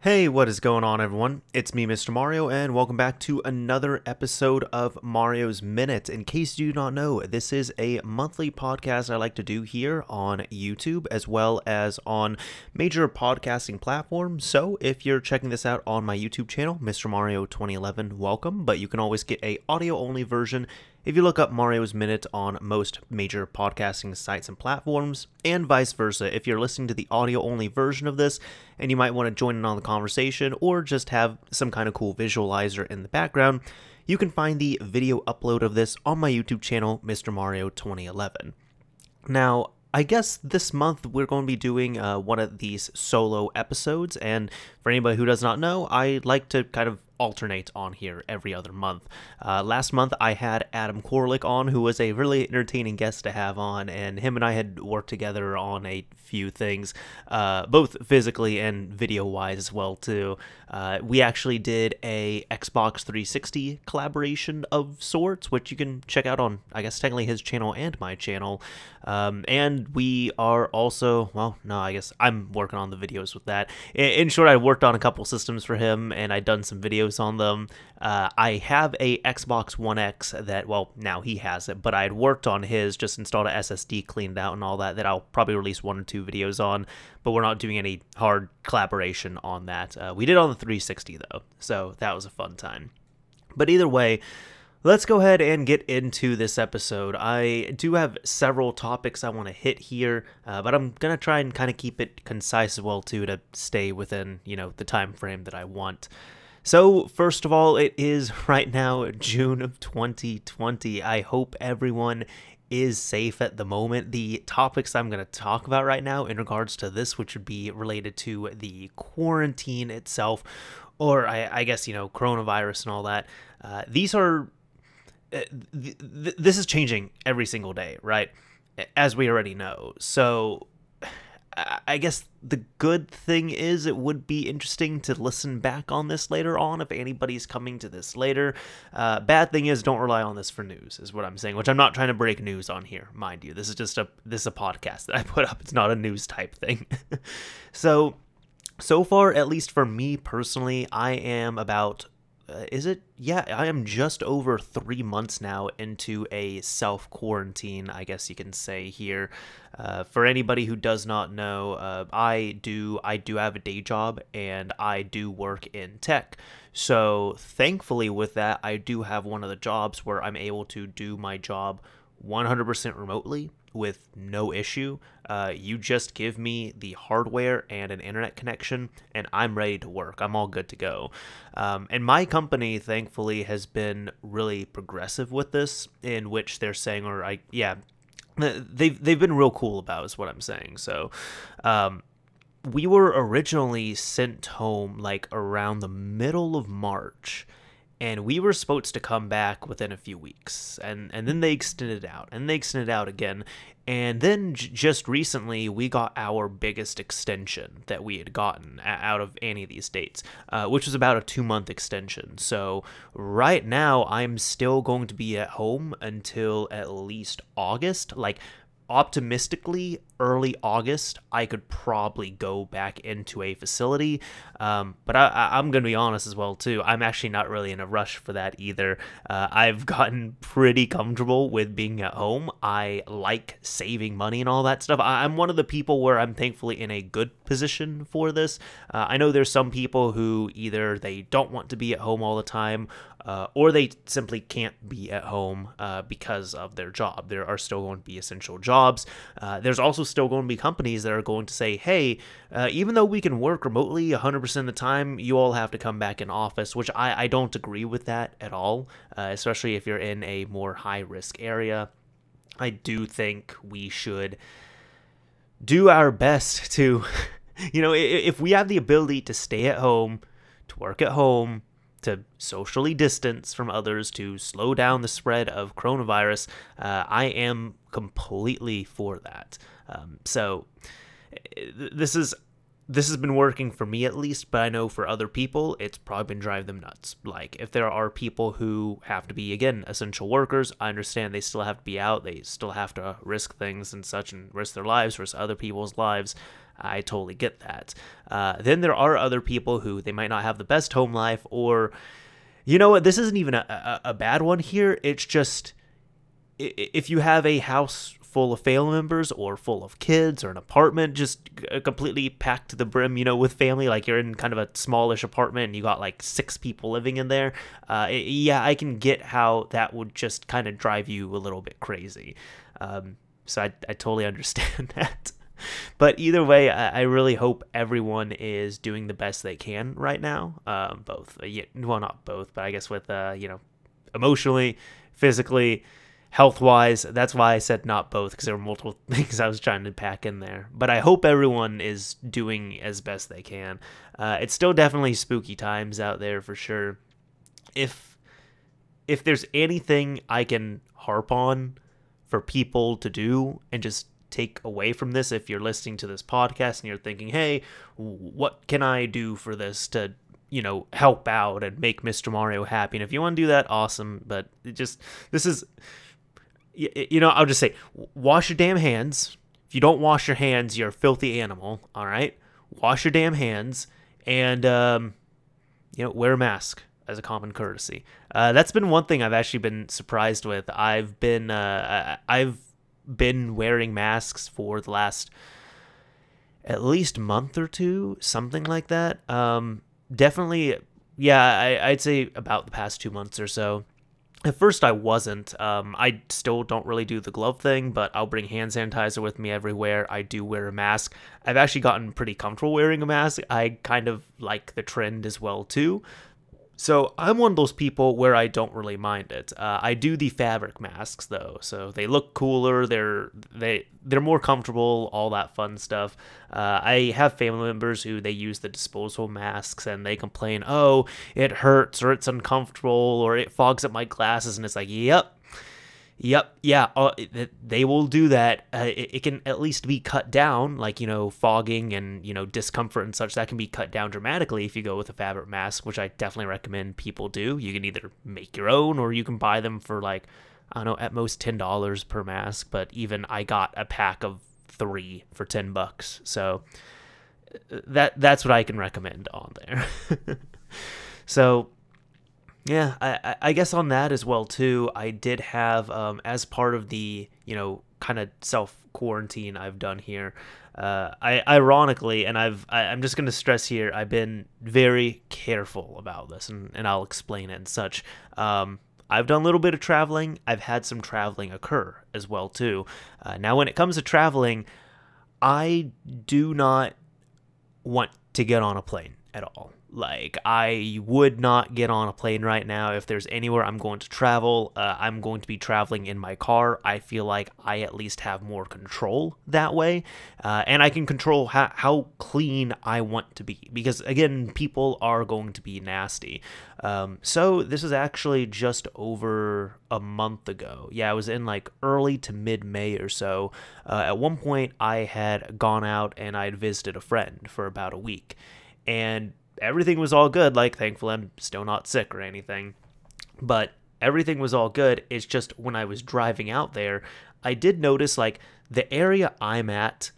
Hey, what is going on, everyone? It's me, Mr. Mario, and welcome back to another episode of Mario's Minute. In case you do not know, this is a monthly podcast I like to do here on YouTube as well as on major podcasting platforms. So if you're checking this out on my YouTube channel, Mr. Mario 2011, welcome, but you can always get a audio-only version if you look up Mario's Minute on most major podcasting sites and platforms, and vice versa. If you're listening to the audio-only version of this, and you might want to join in on the conversation, or just have some kind of cool visualizer in the background, you can find the video upload of this on my YouTube channel, Mr. Mario 2011. Now, I guess this month we're going to be doing one of these solo episodes, and for anybody who does not know, I like to kind of alternate on here every other month. Last month I had Adam Korlick on, who was a really entertaining guest to have on, and him and I had worked together on a few things, both physically and video-wise as well too. We actually did a Xbox 360 collaboration of sorts, which you can check out on, I guess, technically his channel and my channel. And we are also, well, no, I guess I'm working on the videos with that. In short, I worked on a couple systems for him, and I'd done some videos on them. I have a Xbox One X that, well, now he has it, but I had worked on his, just installed a SSD, cleaned out and all that, that I'll probably release 1 or 2 videos on, but we're not doing any hard collaboration on that. We did on the 360 though, so that was a fun time. But either way, let's go ahead and get into this episode. I do have several topics I want to hit here, but I'm going to try and kind of keep it concise as well too, to stay within, the time frame that I want. So, first of all, it is right now June of 2020. I hope everyone is safe at the moment. The topics I'm going to talk about right now in regards to this, which would be related to the quarantine itself, or I guess, coronavirus and all that, these are... this is changing every single day, right? As we already know. So I guess the good thing is it would be interesting to listen back on this later on if anybody's coming to this later. Bad thing is, don't rely on this for news, is what I'm saying, which I'm not trying to break news on here, mind you. This is just a podcast that I put up. It's not a news type thing. So far, at least for me personally, I am about... I am just over 3 months now into a self-quarantine, I guess you can say here. For anybody who does not know, I do have a day job, and I do work in tech. So thankfully with that, I do have one of the jobs where I'm able to do my job 100% remotely with no issue. You just give me the hardware and an internet connection, and I'm ready to work. I'm all good to go. And my company, thankfully, has been really progressive with this, in which they're saying, they've been real cool about, is what I'm saying. So, we were originally sent home like around the middle of March, and we were supposed to come back within a few weeks, and then they extended it out, and they extended it out again, and then just recently we got our biggest extension that we had gotten out of any of these dates, which was about a 2-month extension. So right now I'm still going to be at home until at least August, like optimistically early August. I could probably go back into a facility, but I'm gonna be honest as well too, I'm actually not really in a rush for that either. I've gotten pretty comfortable with being at home. I like saving money and all that stuff. I'm one of the people where I'm thankfully in a good position for this. I know there's some people who either they don't want to be at home all the time, or they simply can't be at home because of their job. There are still going to be essential jobs. There's also still going to be companies that are going to say, hey, even though we can work remotely 100% of the time, you all have to come back in office, which I don't agree with that at all, especially if you're in a more high-risk area. I do think we should do our best to, if we have the ability to stay at home, to work at home, to socially distance from others, to slow down the spread of coronavirus, I am completely for that. So this has been working for me at least, but I know for other people, it's probably been driving them nuts. Like, if there are people who have to be, again, essential workers, I understand they still have to be out, they still have to risk things and such, and risk their lives, risk other people's lives. I totally get that. Then there are other people who they might not have the best home life, or, you know what, this isn't even a bad one here. It's just, if you have a house full of family members or full of kids, or an apartment just completely packed to the brim, with family, like you're in kind of a smallish apartment and you got like 6 people living in there, yeah, I can get how that would just kind of drive you a little bit crazy. So I totally understand that. But either way, I really hope everyone is doing the best they can right now. Both, well, not both, but I guess with, emotionally, physically, health-wise. That's why I said not both, because there were multiple things I was trying to pack in there. But I hope everyone is doing as best they can. It's still definitely spooky times out there for sure. If there's anything I can harp on for people to do and just take away from this, if you're listening to this podcast and you're thinking, hey, what can I do for this to help out and make Mr. Mario happy? And if you want to do that, awesome. But this is, I'll just say, wash your damn hands. If you don't wash your hands, you're a filthy animal. All right, wash your damn hands, and wear a mask as a common courtesy. That's been one thing I've actually been surprised with. I've been wearing masks for the last at least month or two, something like that. Definitely, yeah, I'd say about the past 2 months or so. At first I wasn't. I still don't really do the glove thing, but I'll bring hand sanitizer with me everywhere. I do wear a mask. I've actually gotten pretty comfortable wearing a mask. I kind of like the trend as well too. So I'm one of those people where I don't really mind it. I do the fabric masks though, so they look cooler. They're more comfortable, all that fun stuff. I have family members who they use the disposable masks and they complain, oh, it hurts or it's uncomfortable or it fogs up my glasses, and it's like, yep, yeah, they will do that. It can at least be cut down, like, fogging and, discomfort and such. That can be cut down dramatically if you go with a fabric mask, which I definitely recommend people do. You can either make your own or you can buy them for like, I don't know, at most $10 per mask. But even I got a pack of 3 for $10. So that's what I can recommend on there. So yeah, I guess on that as well too, I did have, as part of the, kind of self-quarantine I've done here, ironically, and I'm just going to stress here, I've been very careful about this, and I'll explain it and such. I've done a little bit of traveling. I've had some traveling occur as well too. Now, when it comes to traveling, I do not want to get on a plane at all. Like, I would not get on a plane right now. If there's anywhere I'm going to travel, I'm going to be traveling in my car. I feel like I at least have more control that way. And I can control how clean I want to be. Because, again, people are going to be nasty. So this is actually just over a month ago. Yeah, I was in like early to mid-May or so. At one point, I had gone out and I'd visited a friend for about a week. And everything was all good. Like, thankfully, I'm still not sick or anything. But everything was all good. It's just when I was driving out there, I did notice, like, the area I'm at,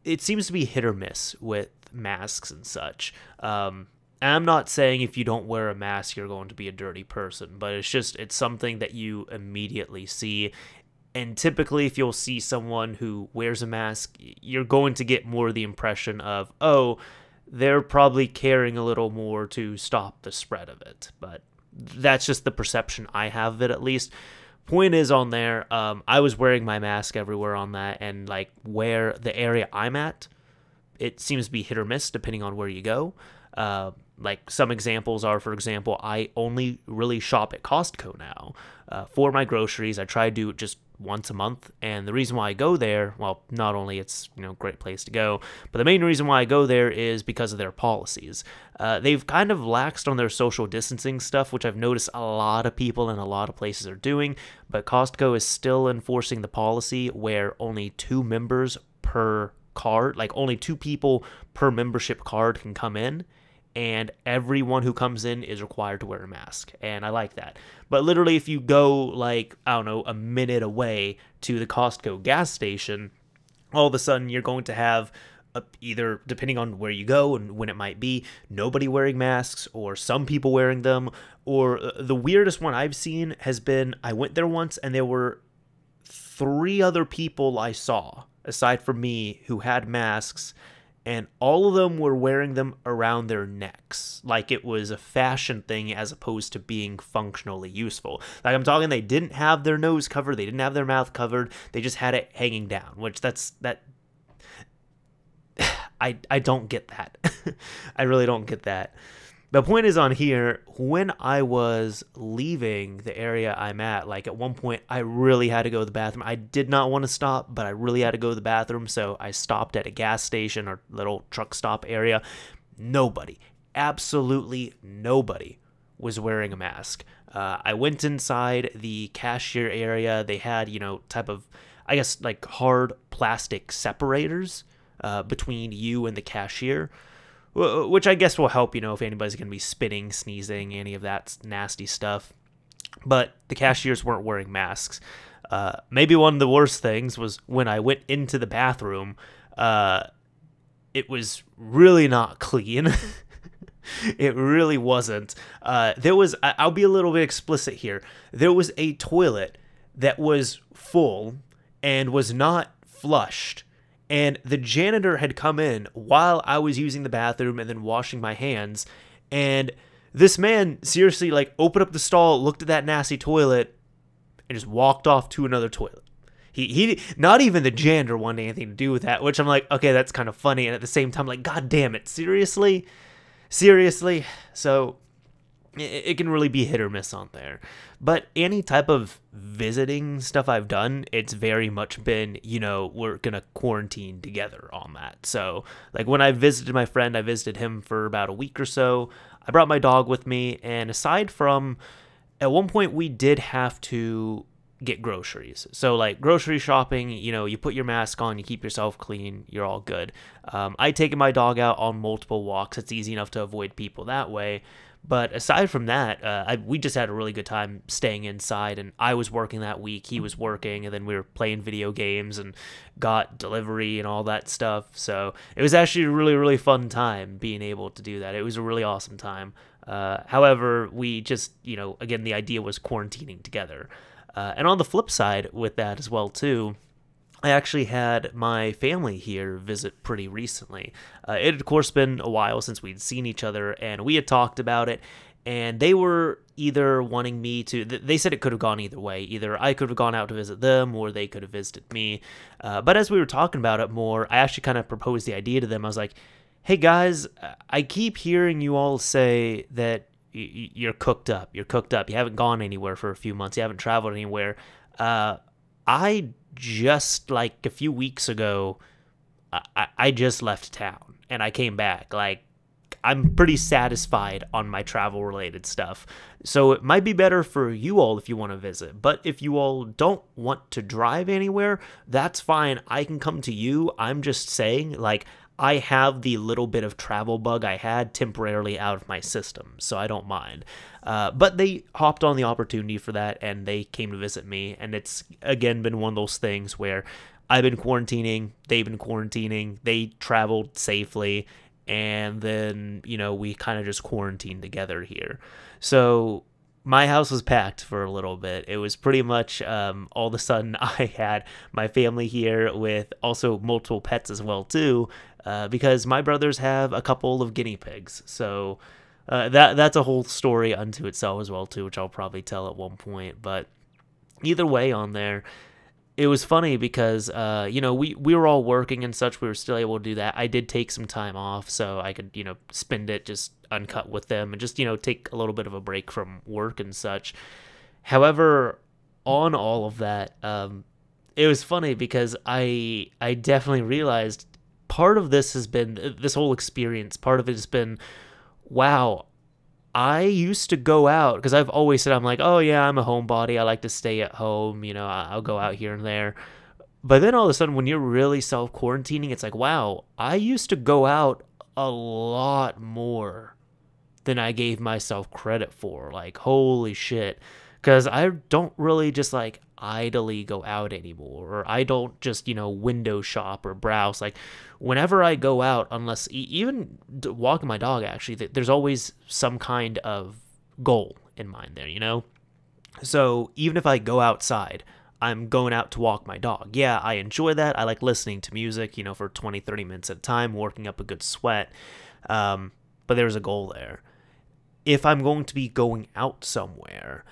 it seems to be hit or miss with masks and such. I'm not saying if you don't wear a mask, you're going to be a dirty person. But it's something that you immediately see. And typically, if you'll see someone who wears a mask, you're going to get more the impression of, oh, they're probably caring a little more to stop the spread of it. But that's just the perception I have of it, at least. Point is, on there, I was wearing my mask everywhere on that, and like where the area I'm at, it seems to be hit or miss depending on where you go. Like, some examples are, for example, I only really shop at Costco now. For my groceries, I try to do it just once a month, and the reason why I go there, well, not only it's, great place to go, but the main reason why I go there is because of their policies. They've kind of laxed on their social distancing stuff, which I've noticed a lot of people in a lot of places are doing, but Costco is still enforcing the policy where only 2 members per card, like only 2 people per membership card can come in, and everyone who comes in is required to wear a mask, and I like that. But literally, if you go, like, I don't know, a minute away to the Costco gas station, all of a sudden you're going to have either, depending on where you go and when it might be, nobody wearing masks or some people wearing them. Or the weirdest one I've seen has been, I went there once and there were 3 other people I saw aside from me who had masks, and all of them were wearing them around their necks like it was a fashion thing as opposed to being functionally useful. Like, I'm talking, they didn't have their nose covered, they didn't have their mouth covered, they just had it hanging down, which I don't get that. I really don't get that. The point is, on here, when I was leaving the area I'm at, like at one point I really had to go to the bathroom. I did not want to stop, but I really had to go to the bathroom, so I stopped at a gas station or little truck stop area. Nobody, absolutely nobody was wearing a mask. I went inside the cashier area. They had, type of, I guess, like hard plastic separators between you and the cashier, which I guess will help, if anybody's going to be spitting, sneezing, any of that nasty stuff. But the cashiers weren't wearing masks. Maybe one of the worst things was when I went into the bathroom, it was really not clean. It really wasn't. I'll be a little bit explicit here. There was a toilet that was full and was not flushed. And the janitor had come in while I was using the bathroom and then washing my hands. And this man seriously, like, opened up the stall, looked at that nasty toilet, and just walked off to another toilet. He not even the janitor wanted anything to do with that, which I'm like, okay, that's kind of funny. And at the same time, like, God damn it, seriously? So it can really be hit or miss on there. But any type of visiting stuff I've done, it's very much been, we're going to quarantine together on that. So, like, when I visited my friend, I visited him for about a week or so. I brought my dog with me, and aside from, at one point, we did have to get groceries. So, like, grocery shopping, you put your mask on, you keep yourself clean, you're all good. I taken my dog out on multiple walks. It's easy enough to avoid people that way. But aside from that, we just had a really good time staying inside, and I was working that week, he was working, and then we were playing video games and got delivery and all that stuff. So it was actually a really, really fun time being able to do that. It was a really awesome time. However, we just, again, the idea was quarantining together. And on the flip side with that as well, too, I actually had my family here visit pretty recently. It had, of course, been a while since we'd seen each other, and we had talked about it, and they were either wanting me to, they said it could have gone either way. Either I could have gone out to visit them, or they could have visited me. But as we were talking about it more, I actually kind of proposed the idea to them. I was like, hey guys, I keep hearing you all say that you're cooked up. You haven't gone anywhere for a few months. You haven't traveled anywhere. I just, like, a few weeks ago, I just left town and I came back. Like, I'm pretty satisfied on my travel related stuff. So it might be better for you all if you want to visit. But if you all don't want to drive anywhere, that's fine. I can come to you. I'm just saying, like, I have the little bit of travel bug I had temporarily out of my system, so I don't mind. But they hopped on the opportunity for that, and they came to visit me, and it's, again, been one of those things where I've been quarantining, they've been quarantining, they traveled safely, and then, we kind of just quarantined together here. So my house was packed for a little bit. It was pretty much all of a sudden I had my family here with also multiple pets as well, too. Because my brothers have a couple of guinea pigs. So that's a whole story unto itself as well, too, which I'll probably tell at one point. But either way on there, it was funny because, we were all working and such. We were still able to do that. I did take some time off so I could, spend it just uncut with them and just, take a little bit of a break from work and such. However, on all of that, it was funny because I definitely realized part of this has been, this whole experience, part of it has been, wow, I used to go out, because I've always said, I'm like, oh yeah, I'm a homebody, I like to stay at home, I'll go out here and there. But then all of a sudden, when you're really self-quarantining, it's like, wow, I used to go out a lot more than I gave myself credit for. Like, holy shit. Because I don't really just, like, idly go out anymore, or I don't just, window shop or browse. Like, whenever I go out, unless even walking my dog, actually, there's always some kind of goal in mind there. So even if I go outside, I'm going out to walk my dog. Yeah, I enjoy that. I like listening to music, for 20, 30 minutes at a time, working up a good sweat. But there's a goal there. If I'm going to be going out somewhere,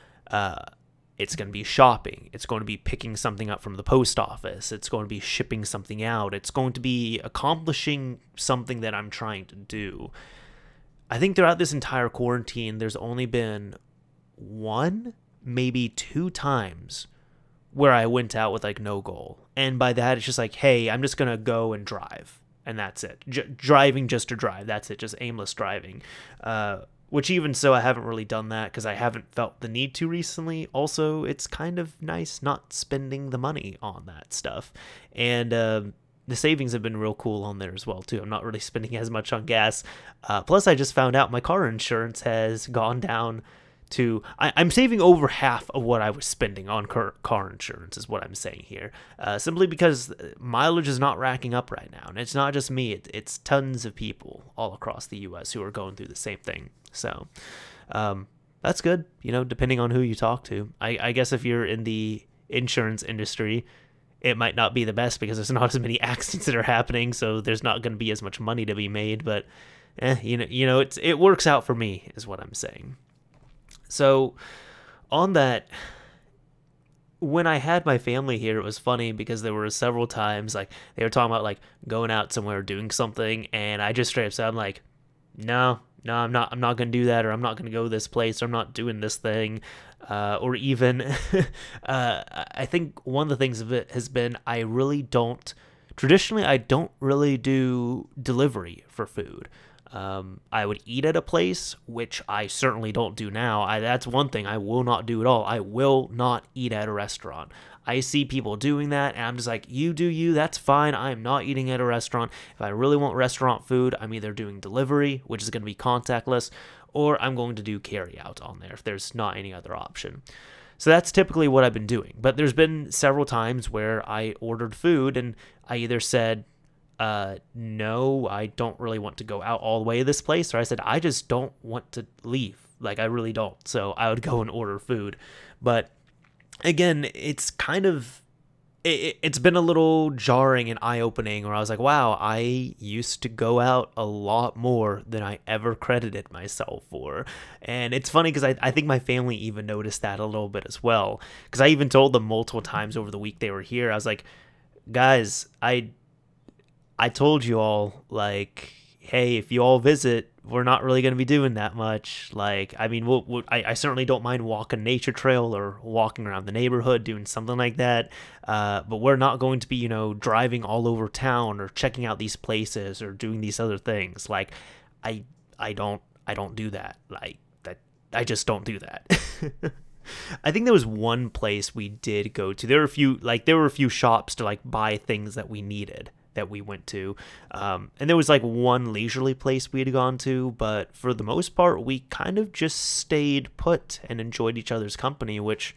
it's going to be shopping. It's going to be picking something up from the post office. It's going to be shipping something out. It's going to be accomplishing something that I'm trying to do. I think throughout this entire quarantine, there's only been one, maybe 2 times where I went out with like no goal. And by that, it's just like, hey, I'm just going to go and drive. And that's it. Driving just to drive. That's it. Just aimless driving. Which even so, I haven't really done that because I haven't felt the need to recently. Also, it's kind of nice not spending the money on that stuff. And the savings have been real cool on there as well, too. I'm not really spending as much on gas. Plus, I just found out my car insurance has gone down to... I'm saving over half of what I was spending on car insurance, is what I'm saying here. Simply because mileage is not racking up right now. And it's not just me. It's tons of people all across the U.S. who are going through the same thing. So that's good, depending on who you talk to. I guess if you're in the insurance industry, it might not be the best because there's not as many accidents that are happening, so there's not going to be as much money to be made. But, it works out for me, is what I'm saying. So on that, when I had my family here, it was funny because there were several times, like, they were talking about, like, going out somewhere, doing something, and I just straight up said, I'm like, no, I'm not going to do that, or I'm not going to go this place, or I'm not doing this thing, or even, I think one of the things of it has been, traditionally, I don't really do delivery for food. I would eat at a place, which I certainly don't do now. That's one thing I will not do at all. I will not eat at a restaurant. I see people doing that, and I'm just like, you do you, that's fine. I am not eating at a restaurant. If I really want restaurant food, I'm either doing delivery, which is going to be contactless, or I'm going to do carry out on there if there's not any other option. So that's typically what I've been doing. But there's been several times where I ordered food, and I either said, no, I don't really want to go out all the way to this place, or I said, I just don't want to leave. Like, I really don't. So I would go and order food. But again, it's kind of, it's been a little jarring and eye-opening where I was like, wow, I used to go out a lot more than I ever credited myself for. And it's funny because I think my family even noticed that a little bit as well. Because I even told them multiple times over the week they were here, I was like, guys, I told you all, like, hey, if you all visit, we're not really going to be doing that much. Like, I mean, I certainly don't mind walking nature trail or walking around the neighborhood, doing something like that. But we're not going to be, driving all over town or checking out these places or doing these other things. Like, I don't do that. Like, I just don't do that. I think there was one place we did go to. There were a few shops to, like, buy things that we needed that we went to. And there was, like, one leisurely place we had gone to, but for the most part, we kind of just stayed put and enjoyed each other's company, which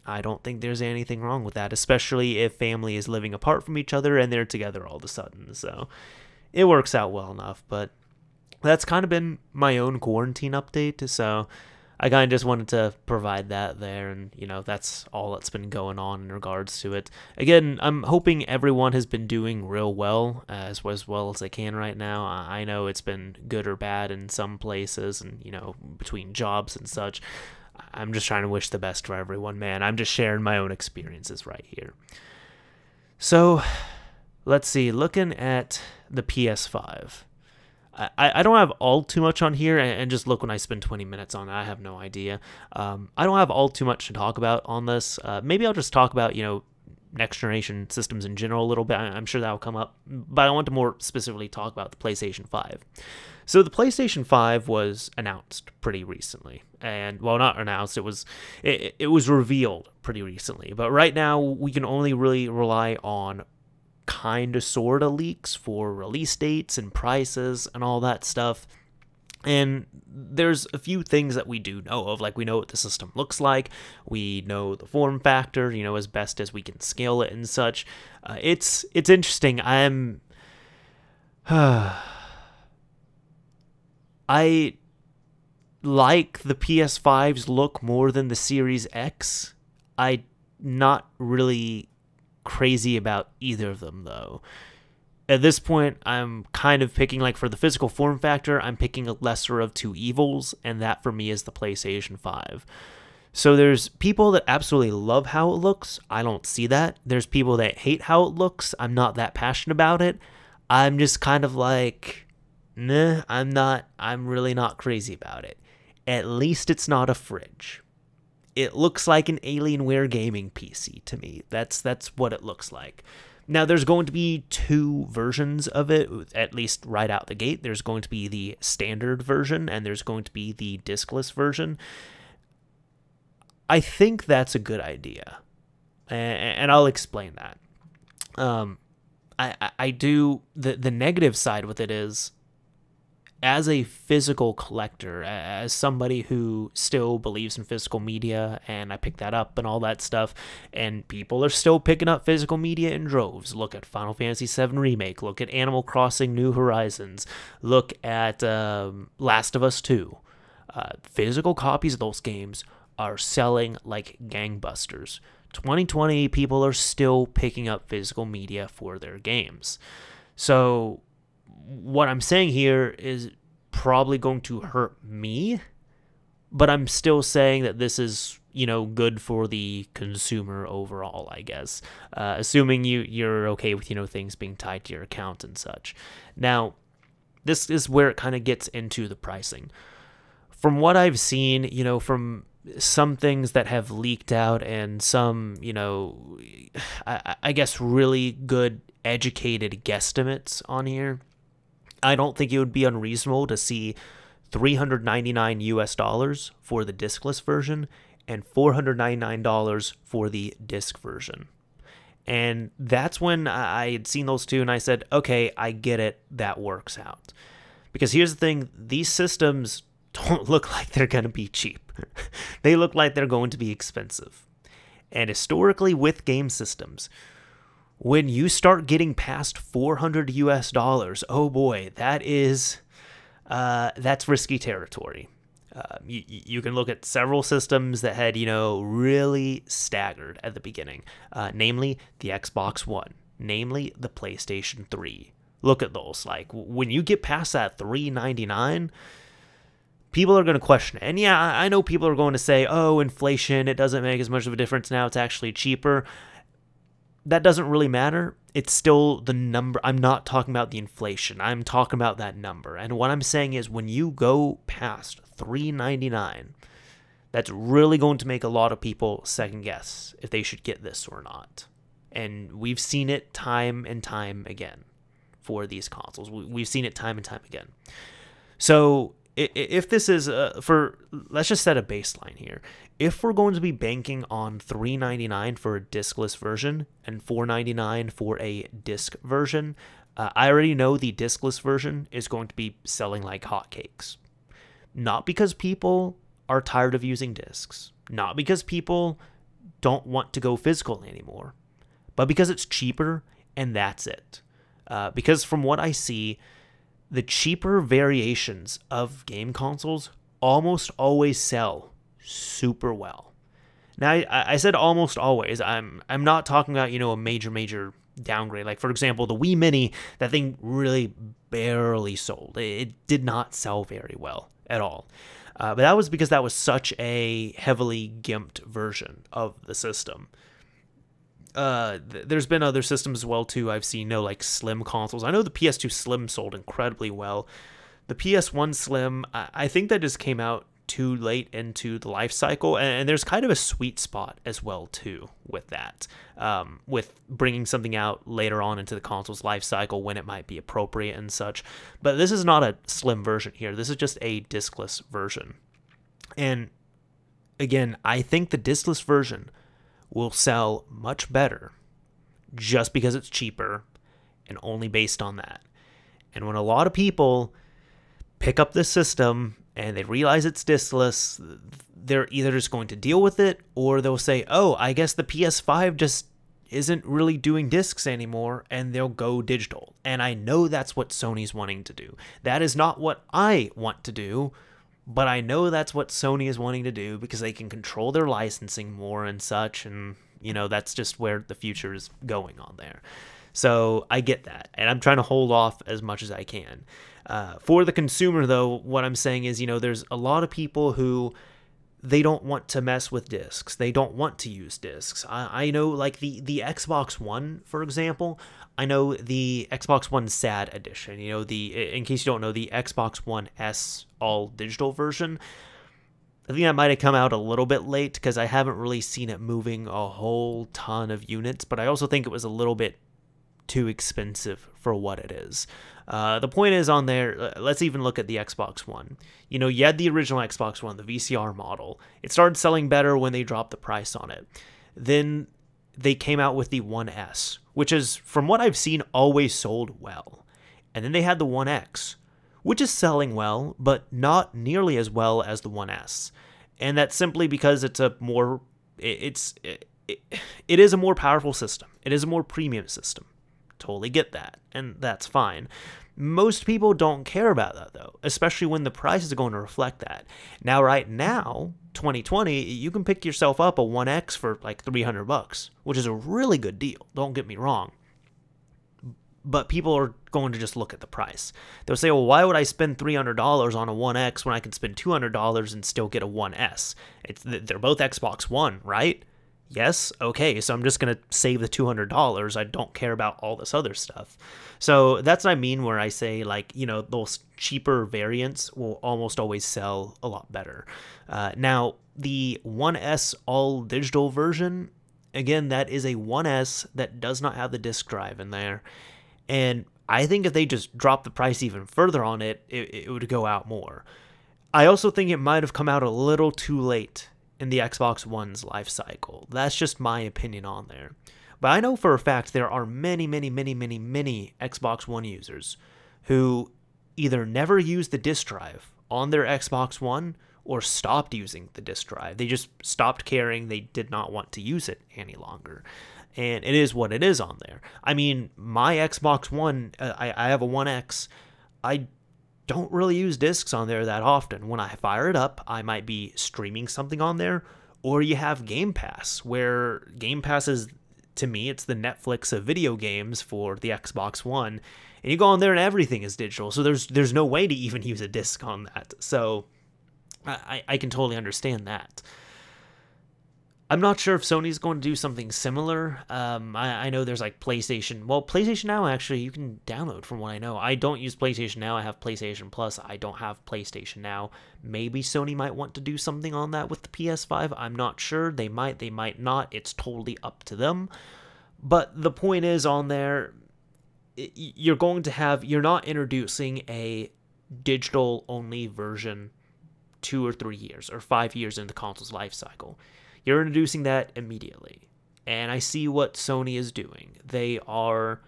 I don't think there's anything wrong with that, especially if family is living apart from each other and they're together all of a sudden. So it works out well enough, but that's kind of been my own quarantine update. So I kind of just wanted to provide that there, and, that's all that's been going on in regards to it. Again, I'm hoping everyone has been doing real well, as well as they can right now. I know it's been good or bad in some places, and, between jobs and such. I'm just trying to wish the best for everyone, man. I'm just sharing my own experiences right here. So, let's see. Looking at the PS5. I don't have all too much on here, and just look when I spend 20 minutes on it. I have no idea. I don't have all too much to talk about on this. Maybe I'll just talk about, next generation systems in general a little bit. I'm sure that'll come up, but I want to more specifically talk about the PlayStation 5. So the PlayStation 5 was announced pretty recently, and, well, not announced, it was revealed pretty recently, but right now we can only really rely on kind of sort of leaks for release dates and prices and all that stuff. And there's a few things that we do know of, like we know what the system looks like, we know the form factor, as best as we can scale it and such. It's interesting. I like the PS5's look more than the Series X. I'm not really crazy about either of them, though. At this point, I'm kind of picking, like, for the physical form factor, I'm picking a lesser of two evils, and that for me is the PlayStation 5. So there's people that absolutely love how it looks. I don't see that. There's people that hate how it looks. I'm not that passionate about it. I'm just kind of like, nah, I'm really not crazy about it. At least it's not a fridge. It looks like an Alienware gaming PC to me. That's what it looks like. Now, there's going to be two versions of it, at least right out the gate. There's going to be the standard version, and there's going to be the discless version. I think that's a good idea, and I'll explain that. I do, the negative side with it is, as a physical collector, as somebody who still believes in physical media, and I pick that up and all that stuff, and people are still picking up physical media in droves. Look at Final Fantasy VII Remake, look at Animal Crossing New Horizons, look at Last of Us 2. Physical copies of those games are selling like gangbusters. 2020, people are still picking up physical media for their games. So what I'm saying here is probably going to hurt me, but I'm still saying that this is, good for the consumer overall, I guess. Assuming you're okay with, things being tied to your account and such. Now, this is where it kind of gets into the pricing. From what I've seen, from some things that have leaked out and some, I guess really good educated guesstimates on here, I don't think it would be unreasonable to see $399 US for the discless version and $499 for the disc version. And that's when I had seen those two and I said, okay, I get it, that works out. Because here's the thing, these systems don't look like they're going to be cheap. They look like they're going to be expensive. And historically with game systems, when you start getting past $400 US, oh boy, that's risky territory. You can look at several systems that had, really staggered at the beginning, namely the Xbox One, namely the PlayStation 3. Look at those. Like, when you get past that $399, people are going to question it. And yeah, I know people are going to say, oh, inflation, it doesn't make as much of a difference now, it's actually cheaper. That doesn't really matter. It's still the number. I'm not talking about the inflation. I'm talking about that number. And what I'm saying is when you go past $399, that's really going to make a lot of people second guess if they should get this or not. And we've seen it time and time again for these consoles. We've seen it time and time again. So if this is let's just set a baseline here. If we're going to be banking on $399 for a discless version and $499 for a disc version, I already know the discless version is going to be selling like hotcakes. Not because people are tired of using discs, not because people don't want to go physical anymore, but because it's cheaper and that's it. Because from what I see, the cheaper variations of game consoles almost always sell super well. Now, I said almost always. I'm not talking about, a major downgrade. Like, for example, the Wii Mini, that thing really barely sold. It did not sell very well at all. But that was because that was such a heavily gimped version of the system. There's been other systems as well, too. I've seen, like slim consoles. I know the PS2 Slim sold incredibly well. The PS1 Slim, I think that just came out too late into the life cycle, and there's kind of a sweet spot as well, too, with that. With bringing something out later on into the console's life cycle when it might be appropriate and such. But this is not a slim version here. This is just a discless version. And again, I think the discless version will sell much better just because it's cheaper and only based on that. And when a lot of people pick up this system and they realize it's diskless, they're either just going to deal with it, or they'll say, oh, I guess the PS5 just isn't really doing discs anymore, and they'll go digital. And I know that's what Sony's wanting to do. That is not what I want to do, but I know that's what Sony is wanting to do because they can control their licensing more and such, and that's just where the future is going on there. So I get that, and I'm trying to hold off as much as I can. For the consumer, though, what I'm saying is, there's a lot of people who they don't want to mess with discs. They don't want to use discs. I know, like the Xbox One, for example. I know the Xbox One SAD edition. In case you don't know, the Xbox One S all digital version. I think that might have come out a little bit late because I haven't really seen it moving a whole ton of units. But I also think it was a little bit too expensive for what it is. The point is on there, let's even look at the Xbox One. You had the original Xbox One, the VCR model. It started selling better when they dropped the price on it. Then they came out with the One S, which is, from what I've seen, always sold well. And then they had the One X, which is selling well, but not nearly as well as the One S. And that's simply because it's a more, it is a more powerful system. It is a more premium system. Totally get that, and that's fine. Most people don't care about that, though, especially when the price is going to reflect that. Now, right now, 2020, you can pick yourself up a 1X for like $300, which is a really good deal. Don't get me wrong. But people are going to just look at the price. They'll say, well, why would I spend $300 on a 1X when I can spend $200 and still get a 1S? They're both Xbox One, right? Yes? Okay, so I'm just going to save the $200. I don't care about all this other stuff. So that's what I mean where I say, like, those cheaper variants will almost always sell a lot better. Now, the 1S all-digital version, again, that is a 1S that does not have the disk drive in there. And I think if they just drop the price even further on it, it would go out more. I also think it might have come out a little too late in the Xbox One's life cycle. That's just my opinion on there. But I know for a fact there are many, many, many, many, many Xbox One users who either never used the disk drive on their Xbox One or stopped using the disk drive. They just stopped caring. They did not want to use it any longer. And it is what it is on there. I mean, my Xbox One, I have a 1X. I don't really use discs on there that often. When I fire it up, I might be streaming something on there, or you have Game Pass, where Game Pass is, to me, it's the Netflix of video games for the Xbox One, and you go on there and everything is digital, so there's no way to even use a disc on that. So I can totally understand that. I'm not sure if Sony's going to do something similar. I know there's like PlayStation. Well, PlayStation Now, actually, you can download from what I know. I don't use PlayStation Now. I have PlayStation Plus. I don't have PlayStation Now. Maybe Sony might want to do something on that with the PS5. I'm not sure. They might not. It's totally up to them. But the point is on there, you're not introducing a digital-only version 2 or 3 years or 5 years into the console's life cycle. You're introducing that immediately. And I see what Sony is doing. They are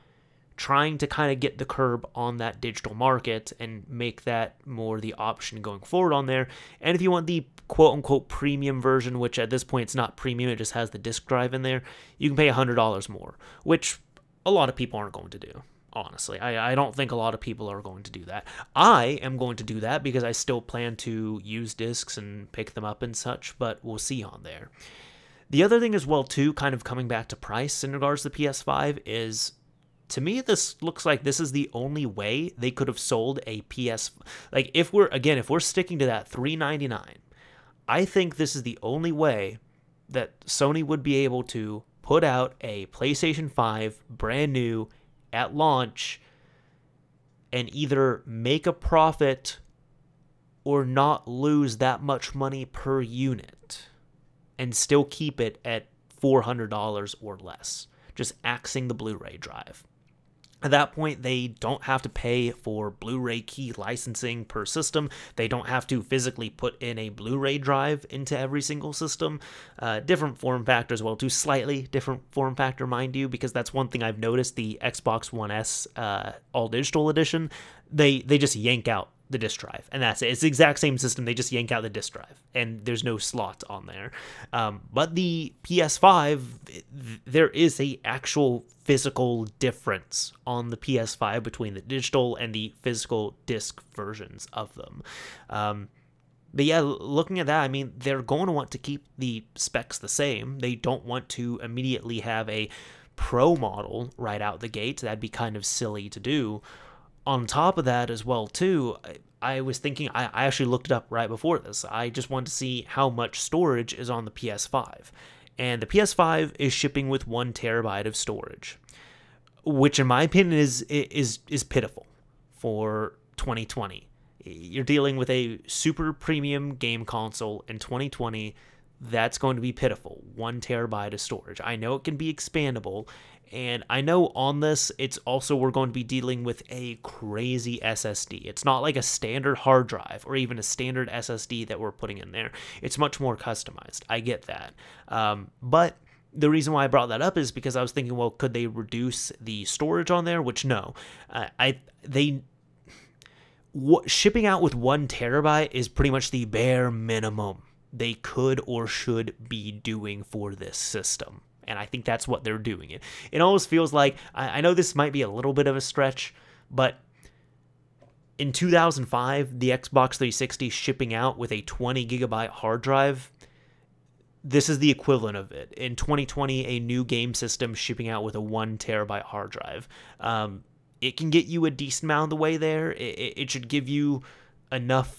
trying to kind of get the curb on that digital market and make that more the option going forward on there. And if you want the quote-unquote premium version, which at this point it's not premium, it just has the disk drive in there, you can pay $100 more, which a lot of people aren't going to do. Honestly, I don't think a lot of people are going to do that. I am going to do that because I still plan to use discs and pick them up and such, but we'll see on there. The other thing as well, too, kind of coming back to price in regards to the PS5 is, to me, this looks like this is the only way they could have sold a PS... Like, if we're sticking to that $399, I think this is the only way that Sony would be able to put out a PlayStation 5 brand new at launch and either make a profit or not lose that much money per unit and still keep it at $400 or less, just axing the Blu-ray drive. At that point, they don't have to pay for Blu-ray key licensing per system. They don't have to physically put in a Blu-ray drive into every single system. Different form factor as well, too. Slightly different form factor, mind you, because that's one thing I've noticed. The Xbox One S All Digital Edition, they just yank out the disk drive, and that's it. It's the exact same system. They just yank out the disk drive, and there's no slot on there. But the PS5, there is a actual physical difference on the PS5 between the digital and the physical disc versions of them. But yeah, looking at that, I mean, they're going to want to keep the specs the same. They don't want to immediately have a Pro model right out the gate. That'd be kind of silly to do. On top of that as well, too, I was thinking, I actually looked it up right before this. I just wanted to see how much storage is on the PS5. And the PS5 is shipping with 1 terabyte of storage, which in my opinion is pitiful for 2020. You're dealing with a super premium game console in 2020. That's going to be pitiful. 1 terabyte of storage. I know it can be expandable, and I know on this, it's also we're going to be dealing with a crazy SSD. It's not like a standard hard drive or even a standard SSD that we're putting in there. It's much more customized. I get that. But the reason why I brought that up is because I was thinking, well, could they reduce the storage on there? Which no. Shipping out with 1 terabyte is pretty much the bare minimum they could or should be doing for this system. And I think that's what they're doing. It almost feels like, I know this might be a little bit of a stretch, but in 2005, the Xbox 360 shipping out with a 20 gigabyte hard drive, this is the equivalent of it. In 2020, a new game system shipping out with a 1 terabyte hard drive. It can get you a decent amount of the way there. It should give you enough,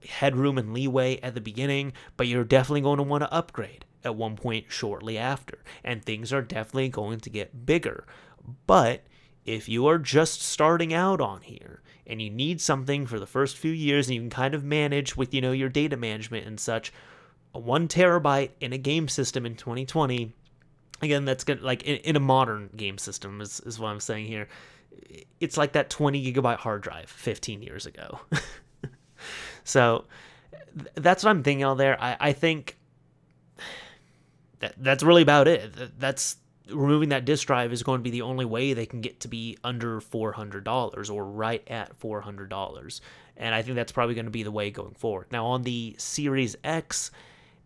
headroom and leeway at the beginning, but you're definitely going to want to upgrade at one point shortly after, and things are definitely going to get bigger. But if you are just starting out on here and you need something for the first few years and you can kind of manage with, your data management and such, a 1 terabyte in a game system in 2020, again, that's good, like in a modern game system is what I'm saying here. It's like that 20 gigabyte hard drive 15 years ago. So that's what I'm thinking out there. I think that's really about it. That's removing that disk drive is going to be the only way they can get to be under $400 or right at $400. And I think that's probably going to be the way going forward. Now on the Series X,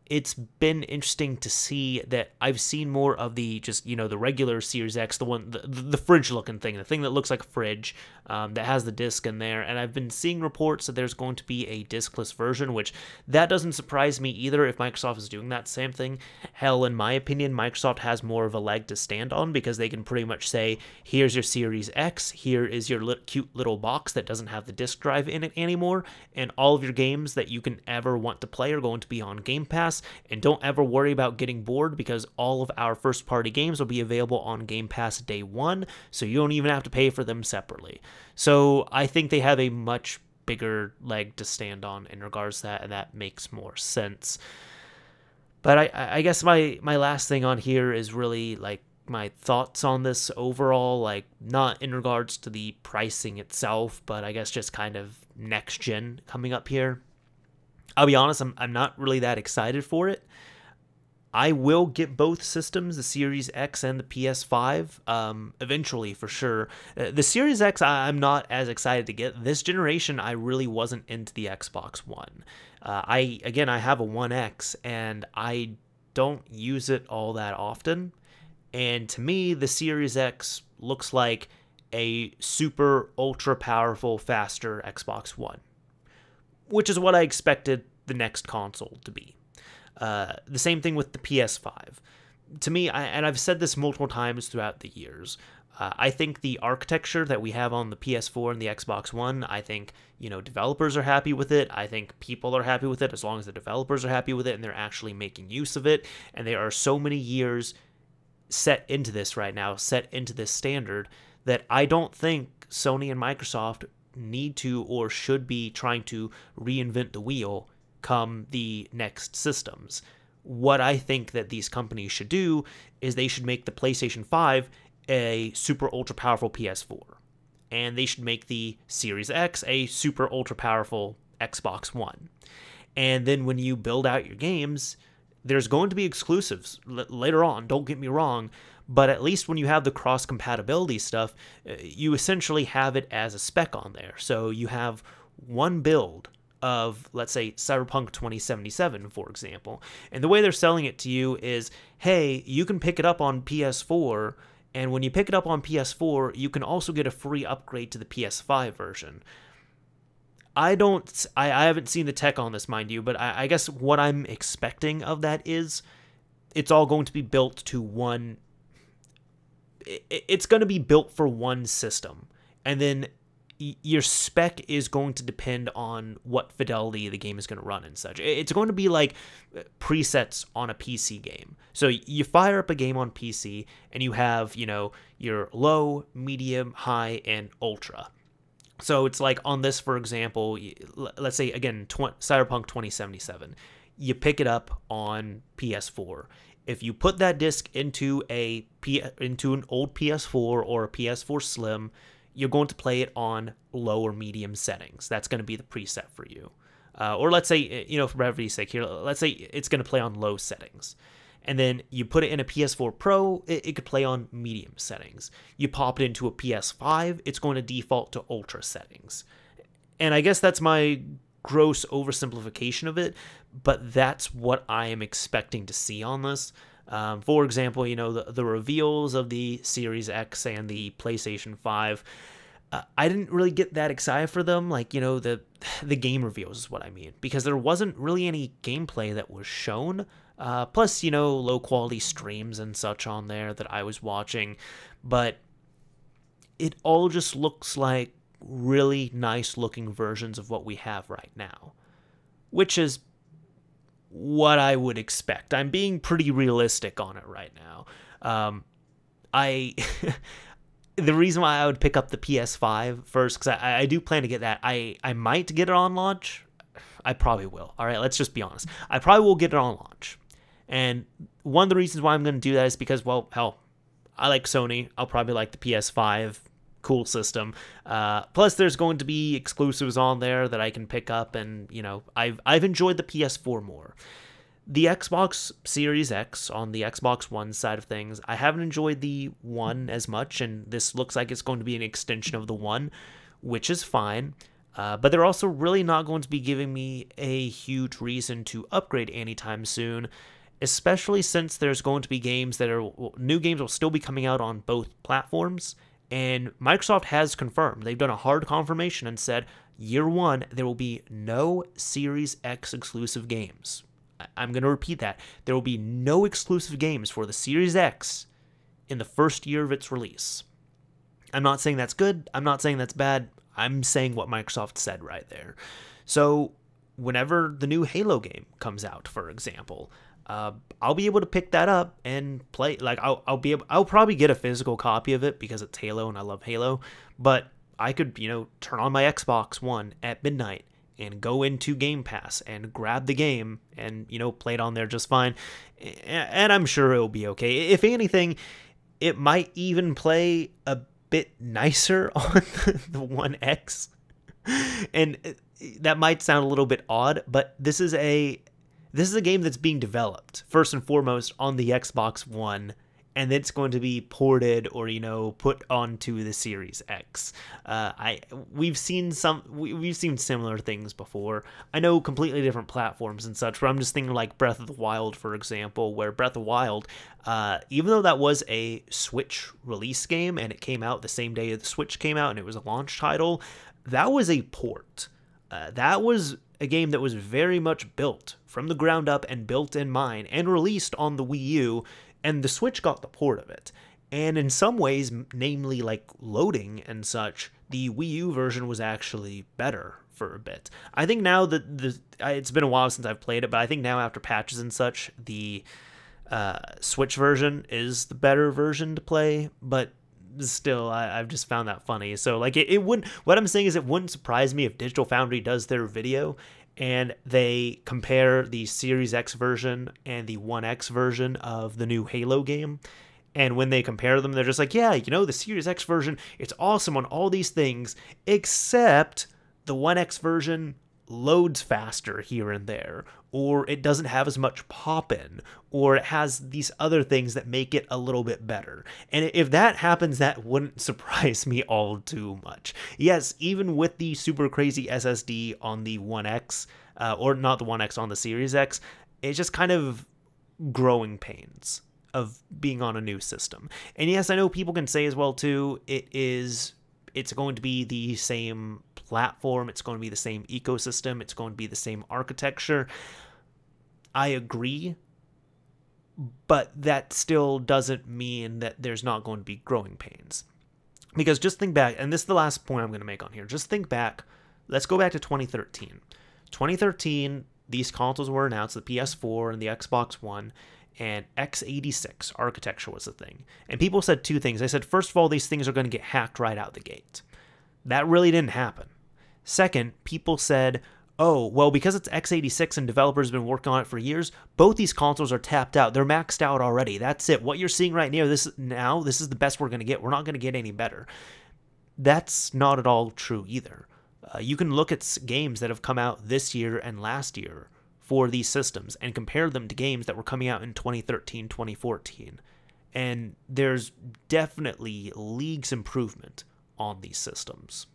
it's been interesting to see that I've seen more of the just, the regular Series X, the one, the fridge looking thing, the thing that looks like a fridge that has the disc in there. And I've been seeing reports that there's going to be a discless version, which that doesn't surprise me either if Microsoft is doing that same thing. Hell, in my opinion, Microsoft has more of a leg to stand on because they can pretty much say, here's your Series X, here is your cute little box that doesn't have the disc drive in it anymore, and all of your games that you can ever want to play are going to be on Game Pass. And don't ever worry about getting bored because all of our first-party games will be available on Game Pass day one, so you don't even have to pay for them separately. So I think they have a much bigger leg to stand on in regards to that, and that makes more sense. But I guess my last thing on here is really like my thoughts on this overall, like not in regards to the pricing itself, but I guess just kind of next gen coming up here. I'll be honest, I'm not really that excited for it. I will get both systems, the Series X and the PS5, eventually for sure. The Series X, I'm not as excited to get. This generation, I really wasn't into the Xbox One. I have a One X, and I don't use it all that often. And to me, the Series X looks like a super, ultra powerful, faster Xbox One, which is what I expected the next console to be. The same thing with the PS5. To me, and I've said this multiple times throughout the years, I think the architecture that we have on the PS4 and the Xbox One, I think, developers are happy with it. I think people are happy with it as long as the developers are happy with it and they're actually making use of it. And there are so many years set into this right now, set into this standard, that I don't think Sony and Microsoft need to or should be trying to reinvent the wheel come the next systems. What I think that these companies should do is they should make the PlayStation 5 a super ultra powerful PS4, and they should make the Series X a super ultra powerful Xbox One. And then when you build out your games, there's going to be exclusives later on, don't get me wrong, but at least when you have the cross-compatibility stuff, you essentially have it as a spec on there. So you have one build of, let's say, Cyberpunk 2077, for example. And the way they're selling it to you is, hey, you can pick it up on PS4, and when you pick it up on PS4, you can also get a free upgrade to the PS5 version. I haven't seen the tech on this, mind you, but I guess what I'm expecting of that is it's all going to be built to one. It's going to be built for one system, and then your spec is going to depend on what fidelity the game is going to run and such. It's going to be like presets on a PC game. So you fire up a game on PC and you have, your low, medium, high, and ultra. So it's like on this, for example, let's say, again, Cyberpunk 2077. You pick it up on PS4. If you put that disc into an old PS4 or a PS4 Slim, you're going to play it on low or medium settings. That's going to be the preset for you. Or let's say, for brevity's sake here, let's say it's going to play on low settings. And then you put it in a PS4 Pro, it could play on medium settings. You pop it into a PS5, it's going to default to ultra settings. And I guess that's my gross oversimplification of it, but that's what I am expecting to see on this. For example, the reveals of the Series X and the PlayStation 5, I didn't really get that excited for them. Like, the game reveals is what I mean, because there wasn't really any gameplay that was shown. Plus, low quality streams and such on there that I was watching, but it all just looks like really nice looking versions of what we have right now, which is what I would expect. I'm being pretty realistic on it right now. The reason why I would pick up the PS5 first, because I do plan to get that. I might get it on launch. I probably will. All right, let's just be honest. I probably will get it on launch. And one of the reasons why I'm going to do that is because, well, hell, I like Sony. I'll probably like the PS5. Cool system. Plus, there's going to be exclusives on there that I can pick up, and I've enjoyed the PS4 more. The Xbox Series X on the Xbox One side of things, I haven't enjoyed the One as much, and this looks like it's going to be an extension of the One, which is fine. But they're also really not going to be giving me a huge reason to upgrade anytime soon, especially since there's going to be new games will still be coming out on both platforms. And Microsoft has confirmed, they've done a hard confirmation and said, year one, there will be no Series X exclusive games. I'm going to repeat that. There will be no exclusive games for the Series X in the first year of its release. I'm not saying that's good. I'm not saying that's bad. I'm saying what Microsoft said right there. So whenever the new Halo game comes out, for example, I'll be able to pick that up and play. Like I'll probably get a physical copy of it because it's Halo and I love Halo. But I could, turn on my Xbox One at midnight and go into Game Pass and grab the game and, play it on there just fine. And I'm sure it'll be okay. If anything, it might even play a bit nicer on the One X. And that might sound a little bit odd, but this is a game that's being developed first and foremost on the Xbox One, and it's going to be ported or put onto the Series X. We've seen similar things before. I know completely different platforms and such, but I'm just thinking like Breath of the Wild, for example, where Breath of the Wild, even though that was a Switch release game and it came out the same day the Switch came out and it was a launch title, that was a port. That was a game that was very much built from the ground up and built in mind and released on the Wii U, and the Switch got the port of it. And in some ways, namely like loading and such, the Wii U version was actually better for a bit. I think now that it's been a while since I've played it, but I think now after patches and such, the Switch version is the better version to play, but still, I've just found that funny. So like it wouldn't, what I'm saying is it wouldn't surprise me if Digital Foundry does their video and they compare the Series X version and the One X version of the new Halo game. And when they compare them, they're just like, yeah, the Series X version, it's awesome on all these things, except the One X version loads faster here and there, or it doesn't have as much pop in, or it has these other things that make it a little bit better. And if that happens, that wouldn't surprise me all too much. Yes, even with the super crazy SSD on the One X, or not the One X, on the Series X, it's just kind of growing pains of being on a new system. And yes, I know people can say as well too, it's going to be the same platform, it's going to be the same ecosystem, it's going to be the same architecture. I agree, but that still doesn't mean that there's not going to be growing pains. Because just think back, and this is the last point I'm going to make on here, just think back, let's go back to 2013. 2013, these consoles were announced, the PS4 and the Xbox One, and x86 architecture was the thing. And people said two things. They said, first of all, these things are going to get hacked right out the gate. That really didn't happen. Second, people said, oh, well, because it's x86 and developers have been working on it for years, both these consoles are tapped out. They're maxed out already. That's it. What you're seeing right now, this is the best we're going to get. We're not going to get any better. That's not at all true either. You can look at games that have come out this year and last year for these systems and compare them to games that were coming out in 2013, 2014. And there's definitely leagues improvement on these systems.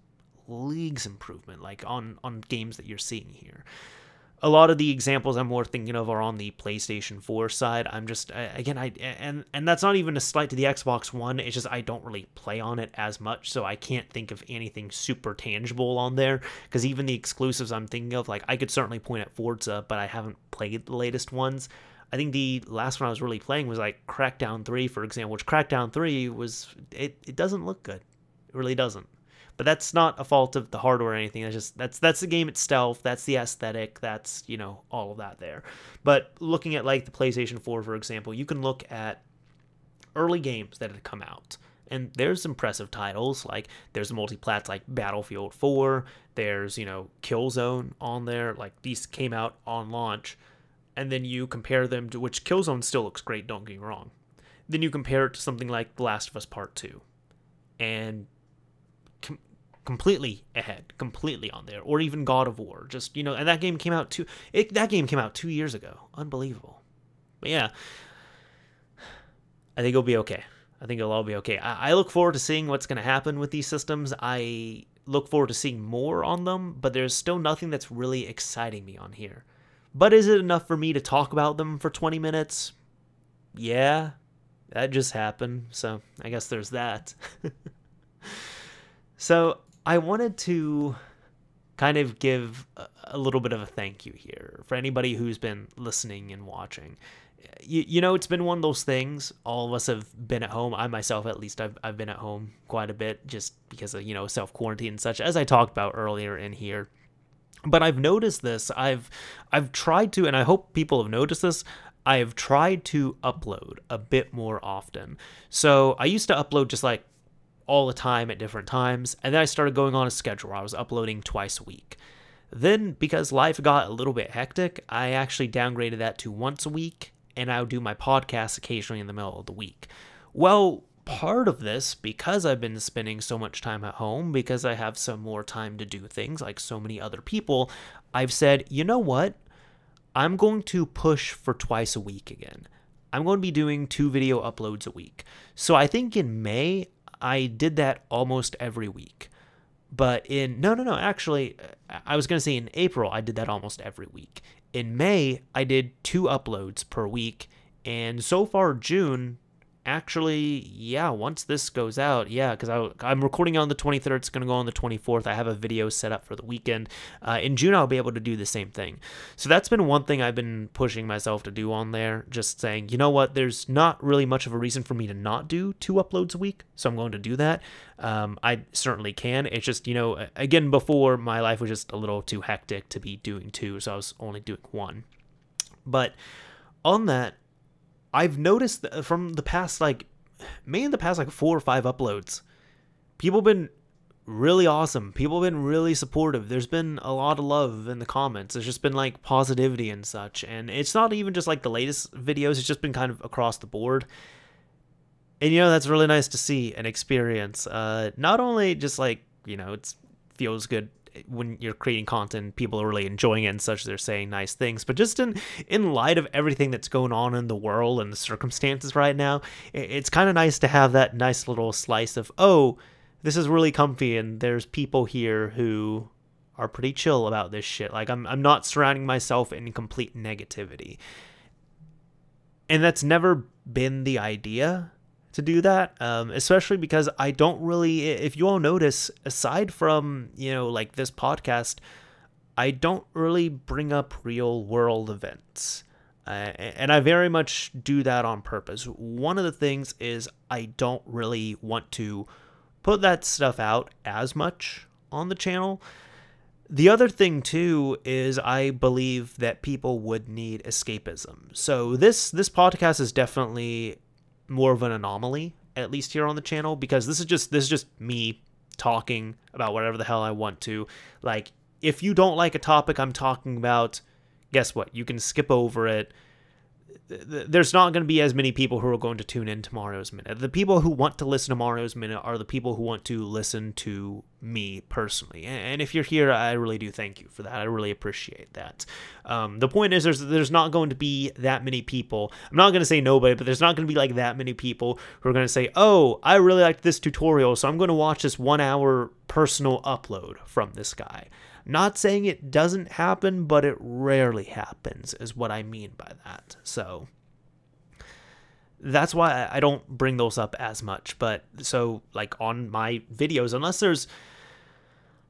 Leagues improvement, like on games that you're seeing here. A lot of the examples I'm more thinking of are on the PlayStation 4 side. I'm just, again, and that's not even a slight to the Xbox One, it's just I don't really play on it as much, so I can't think of anything super tangible on there, because even the exclusives I'm thinking of, like, I could certainly point at Forza, but I haven't played the latest ones. I think the last one I was really playing was, like, Crackdown 3, for example, which Crackdown 3 was, it doesn't look good. It really doesn't. But that's not a fault of the hardware or anything. That's the game itself. That's the aesthetic. That's, all of that there. But looking at like the PlayStation 4, for example, you can look at early games that had come out. And there's impressive titles. Like there's multi-plats like Battlefield 4. There's, Killzone on there. Like these came out on launch. And then you compare them to, which Killzone still looks great, don't get me wrong. Then you compare it to something like The Last of Us Part 2. And completely ahead, completely on there, or even God of War, just, and that game came out 2 years ago. Unbelievable. But yeah, I think it'll be okay. I think it'll all be okay. I look forward to seeing what's going to happen with these systems. I look forward to seeing more on them, but there's still nothing that's really exciting me on here. But is it enough for me to talk about them for 20 minutes? Yeah, that just happened, so I guess there's that. So I wanted to kind of give a little bit of a thank you here for anybody who's been listening and watching. It's been one of those things. All of us have been at home. I myself, at least, I've been at home quite a bit just because of, self-quarantine and such, as I talked about earlier in here. But I've noticed this. I've tried to, and I hope people have noticed this, I have tried to upload a bit more often. So I used to upload just like all the time at different times, and then I started going on a schedule where I was uploading twice a week. Then, because life got a little bit hectic, I actually downgraded that to once a week, and I would do my podcast occasionally in the middle of the week. Well, part of this, because I've been spending so much time at home, because I have some more time to do things like so many other people, I've said, you know what? I'm going to push for twice a week again. I'm going to be doing 2 video uploads a week. So I think in May, I did that almost every week. But actually, I was going to say in April, I did that almost every week. In May, I did 2 uploads per week. And so far, June, actually, yeah, once this goes out, yeah, because I'm recording on the 23rd, it's going to go on the 24th. I have a video set up for the weekend. In June, I'll be able to do the same thing. So that's been one thing I've been pushing myself to do on there, just saying, you know what, there's not really much of a reason for me to not do 2 uploads a week, so I'm going to do that. I certainly can. It's just, again, before, my life was just a little too hectic to be doing 2, so I was only doing 1. But on that, I've noticed that from the past, maybe in the past 4 or 5 uploads, people have been really awesome. People have been really supportive. There's been a lot of love in the comments. There's just been positivity and such. And it's not even just the latest videos. It's just been kind of across the board. And, that's really nice to see and experience. Not only just it feels good when you're creating content, people are really enjoying it and such, they're saying nice things. But just in light of everything that's going on in the world and the circumstances right now, it's kind of nice to have that nice little slice of, oh, this is really comfy and there's people here who are pretty chill about this shit. Like, I'm not surrounding myself in complete negativity. And that's never been the idea to do that, especially because I don't really, if you all notice, aside from, like this podcast, I don't really bring up real world events. And I very much do that on purpose. One of the things is I don't really want to put that stuff out as much on the channel. The other thing, too, is I believe that people would need escapism. So this podcast is definitely more of an anomaly, at least here on the channel, because this is just me talking about whatever the hell I want to. Like, if you don't like a topic I'm talking about, guess what? You can skip over it. There's not going to be as many people who are going to tune in to Mario's Minute. The people who want to listen to Mario's Minute are the people who want to listen to me personally. And if you're here, I really do thank you for that. I really appreciate that. The point is, there's not going to be that many people. I'm not going to say nobody, but there's not going to be like that many people who are going to say, oh, I really liked this tutorial, so I'm going to watch this 1 hour personal upload from this guy. Not saying it doesn't happen, but it rarely happens, is what I mean by that. So that's why I don't bring those up as much. But so, like, on my videos, unless there's,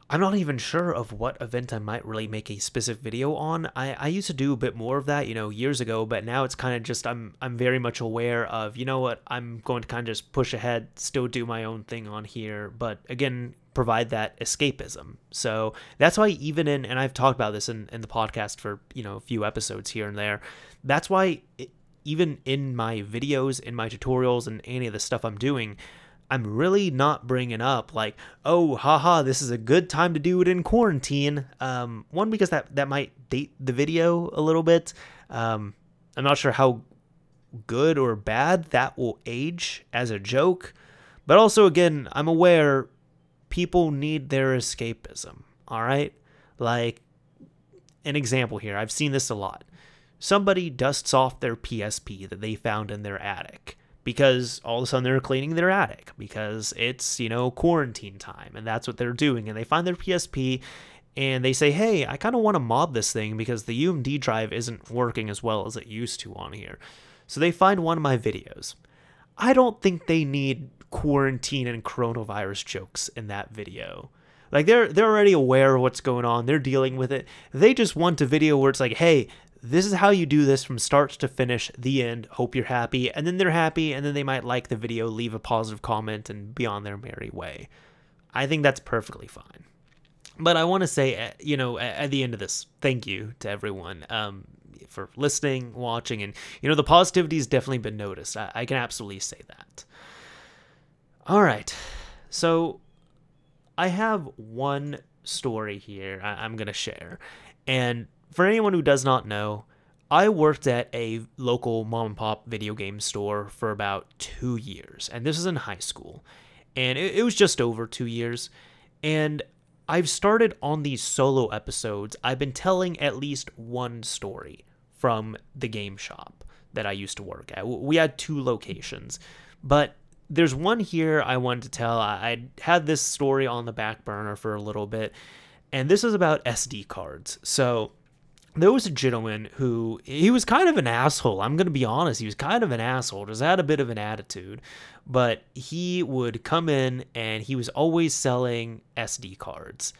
I'm not even sure of what event I might really make a specific video on. I used to do a bit more of that, years ago, but now it's kind of just, I'm very much aware of, you know what, I'm going to kind of just push ahead, still do my own thing on here, but again, provide that escapism. So that's why even and I've talked about this in the podcast for, a few episodes here and there, that's why even in my videos, in my tutorials, and any of the stuff I'm doing, I'm really not bringing up like, oh, haha, this is a good time to do it in quarantine. One, because that might date the video a little bit. I'm not sure how good or bad that will age as a joke. But also, again, I'm aware people need their escapism, all right? Like, an example here. I've seen this a lot. Somebody dusts off their PSP that they found in their attic, because all of a sudden they're cleaning their attic because it's, quarantine time, and that's what they're doing. And they find their PSP and they say, hey, I kind of want to mod this thing because the UMD drive isn't working as well as it used to on here. So they find one of my videos. I don't think they need quarantine and coronavirus jokes in that video. Like, they're already aware of what's going on. They're dealing with it. They just want a video where it's like, hey, this is how you do this from start to finish, the end. Hope you're happy. And then they're happy, and then they might like the video, leave a positive comment, and be on their merry way. I think that's perfectly fine. But I want to say, at the end of this, thank you to everyone for listening, watching, and, the positivity has definitely been noticed. I can absolutely say that. All right. So I have one story here I'm going to share. And for anyone who does not know, I worked at a local mom and pop video game store for about 2 years. And this is in high school. And it was just over 2 years. And I've started on these solo episodes. I've been telling at least one story from the game shop that I used to work at. We had 2 locations. But there's one here I wanted to tell. I had this story on the back burner for a little bit. And this is about SD cards. So there was a gentleman who, he was kind of an asshole. I'm going to be honest. He was kind of an asshole. Just had a bit of an attitude. But he would come in and he was always selling SD cards.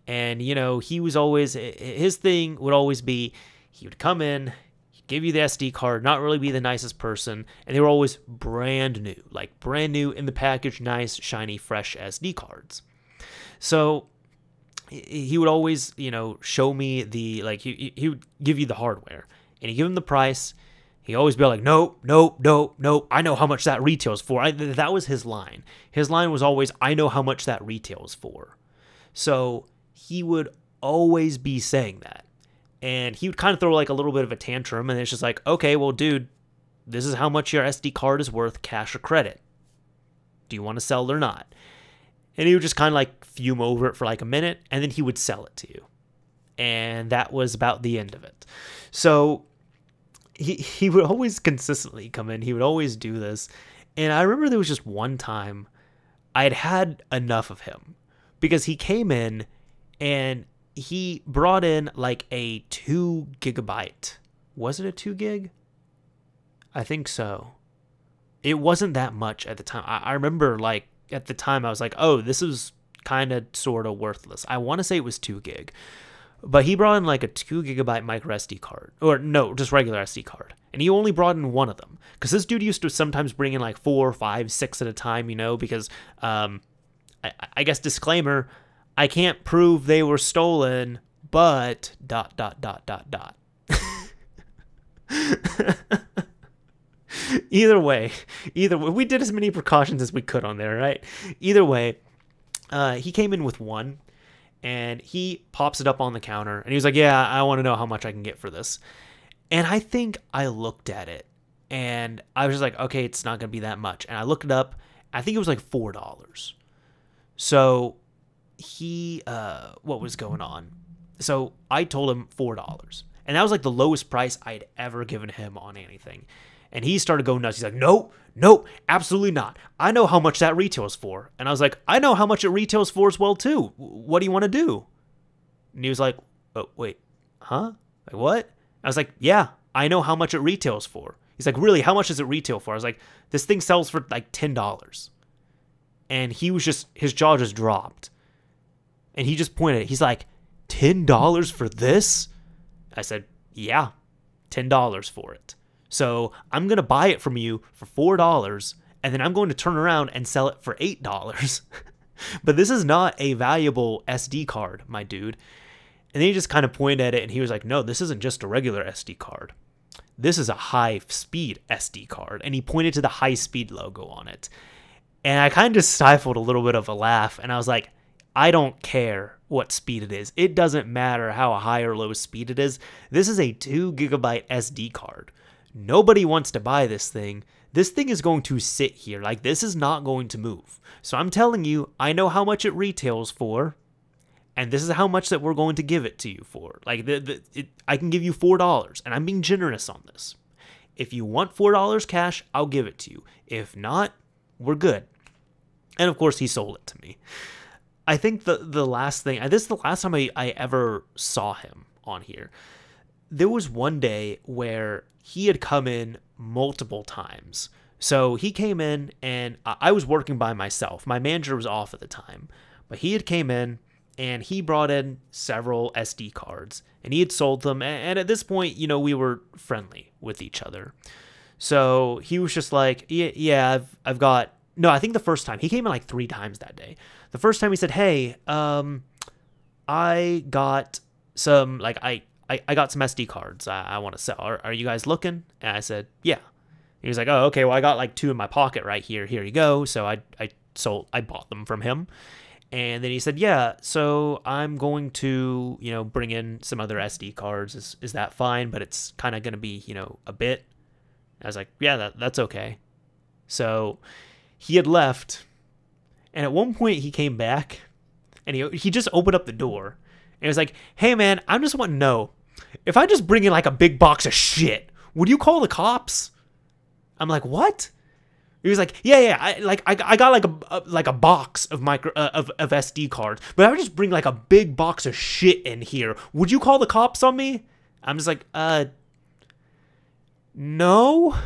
And, he was always, his thing would always be, he would come in, he'd give you the SD card, not really be the nicest person. And they were always brand new, like brand new in the package, nice, shiny, fresh SD cards. So he would always, show me the, like, he would give you the hardware, and he'd give him the price. He'd always be like, nope, I know how much that retails for. That was his line. His line was always, I know how much that retails for. So he would always be saying that. And he would kind of throw like a little bit of a tantrum, and it's just like, okay, well, dude, this is how much your SD card is worth, cash or credit. Do you want to sell it or not? And he would just kind of like fume over it for like a minute, and then he would sell it to you. And that was about the end of it. So he would always consistently come in. He would always do this. And I remember there was just one time I had enough of him, because he came in and he brought in like a 2 gigabyte. Was it a 2 gig? I think so. It wasn't that much at the time. I remember like at the time I was like, oh, this is kind of sort of worthless. I want to say it was 2 gig. But he brought in like a 2 gigabyte micro SD card. Or no, just regular SD card. And he only brought in one of them. Because this dude used to sometimes bring in like 4, 5, 6 at a time, you know, because I guess disclaimer, I can't prove they were stolen, but ... Either way, we did as many precautions as we could on there, right? Either way, he came in with one, and he pops it up on the counter, and he was like, yeah, I want to know how much I can get for this. And I think I looked at it, and I was just like, okay, it's not going to be that much. And I looked it up. I think it was like $4. So he, what was going on? So I told him $4. And that was like the lowest price I'd ever given him on anything. And he started going nuts. He's like, nope, absolutely not. I know how much that retails for. And I was like, I know how much it retails for as well, too. What do you want to do? And he was like, oh, wait, huh? Like, what? I was like, yeah, I know how much it retails for. He's like, really? How much does it retail for? I was like, this thing sells for like $10. And he was just, his jaw just dropped. And he just pointed it. He's like, $10 for this? I said, yeah, $10 for it. So I'm going to buy it from you for $4, and then I'm going to turn around and sell it for $8. But this is not a valuable SD card, my dude. And then he just kind of pointed at it, and he was like, no, this isn't just a regular SD card. This is a high-speed SD card. And he pointed to the high-speed logo on it. And I kind of just stifled a little bit of a laugh, and I was like, I don't care what speed it is. It doesn't matter how high or low speed it is. This is a 2 gigabyte SD card. Nobody wants to buy this thing. This thing is going to sit here. Like, this is not going to move. So I'm telling you, I know how much it retails for, and this is how much that we're going to give it to you for. Like, I can give you $4, and I'm being generous on this. If you want $4 cash, I'll give it to you. If not, we're good. And of course, he sold it to me. I think the last thing, this is the last time I ever saw him on here. There was one day where he had come in multiple times. So he came in, and I was working by myself. My manager was off at the time. But he had came in, and he brought in several SD cards. And he had sold them. And at this point, you know, we were friendly with each other. So he was just like, yeah, I've got... No, I think the first time. He came in like 3 times that day. The first time he said, hey, I got some, like, I got some SD cards I want to sell. Are you guys looking? And I said, yeah. He was like, oh, okay, well, I got like 2 in my pocket right here. Here you go. So I bought them from him. And then he said, yeah, so I'm going to, you know, bring in some other SD cards. Is that fine? But it's kind of going to be, you know, a bit. I was like, yeah, that's okay. So he had left. And at one point he came back, and he just opened up the door. And he was like, hey, man, I just want to know, if I just bring in like a big box of shit, would you call the cops? I'm like, what? He was like, yeah, I got like a box of of SD cards, but I would just bring like a big box of shit in here. Would you call the cops on me? I'm just like, no.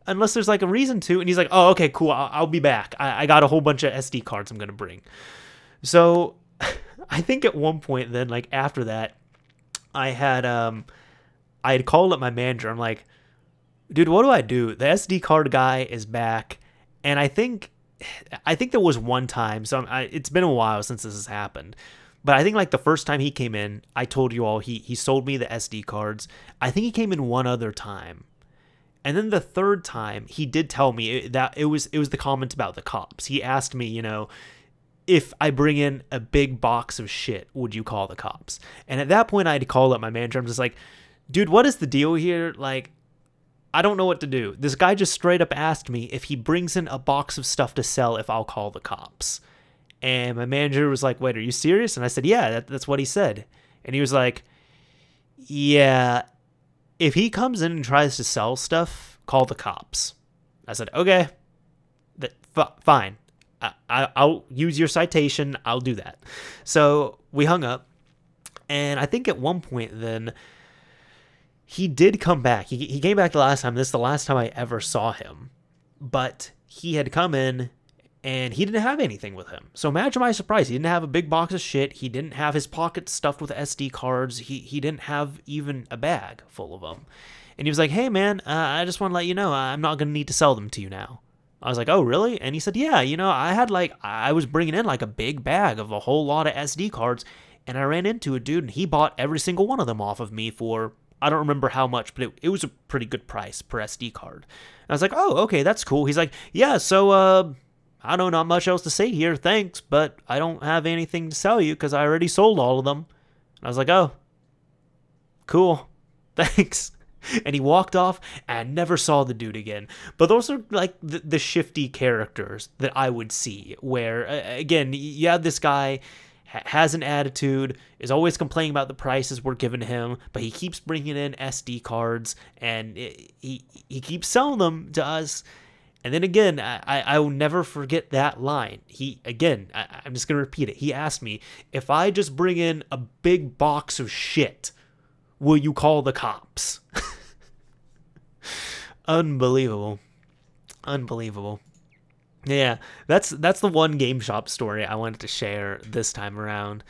Unless there's like a reason to. And he's like, oh, okay, cool. I'll be back. I got a whole bunch of SD cards I'm going to bring. So I think at one point then, like after that, I had called up my manager. I'm like, dude, what do I do? The SD card guy is back. And I think there was one time, so it's been a while since this has happened. But I think like the first time he came in, I told you all, he sold me the SD cards. I think he came in one other time. And then the third time, he did tell me that it was the comments about the cops. He asked me, you know, if I bring in a big box of shit, would you call the cops? And at that point, I had to call up my manager. I'm just like, dude, what is the deal here? Like, I don't know what to do. This guy just straight up asked me if he brings in a box of stuff to sell, if I'll call the cops. And my manager was like, wait, are you serious? And I said, yeah, that's what he said. And he was like, yeah, if he comes in and tries to sell stuff, call the cops. I said, okay, fine. I'll use your citation. I'll do that. So we hung up. And I think at one point then, he did come back. He came back the last time. This is the last time I ever saw him. But he had come in, and he didn't have anything with him. So imagine my surprise. He didn't have a big box of shit. He didn't have his pockets stuffed with SD cards. He didn't have even a bag full of them. And he was like, hey, man, I just want to let you know I'm not going to need to sell them to you now. I was like, oh, really? And he said, yeah, I was bringing in like a big bag of a whole lot of SD cards, and I ran into a dude, and he bought every single one of them off of me for, I don't remember how much, but it was a pretty good price per SD card. And I was like, oh, okay, that's cool. He's like, yeah, so, I don't know, not much else to say here, thanks, but I don't have anything to sell you because I already sold all of them. And I was like, oh, cool, thanks. And he walked off, and I never saw the dude again. But those are like the shifty characters that I would see, where, again, you have this guy has an attitude, is always complaining about the prices we're giving him, but he keeps bringing in SD cards, and he keeps selling them to us. And then again, I will never forget that line. I'm just going to repeat it. He asked me, if I just bring in a big box of shit, will you call the cops? Unbelievable. Yeah, that's the one game shop story I wanted to share this time around.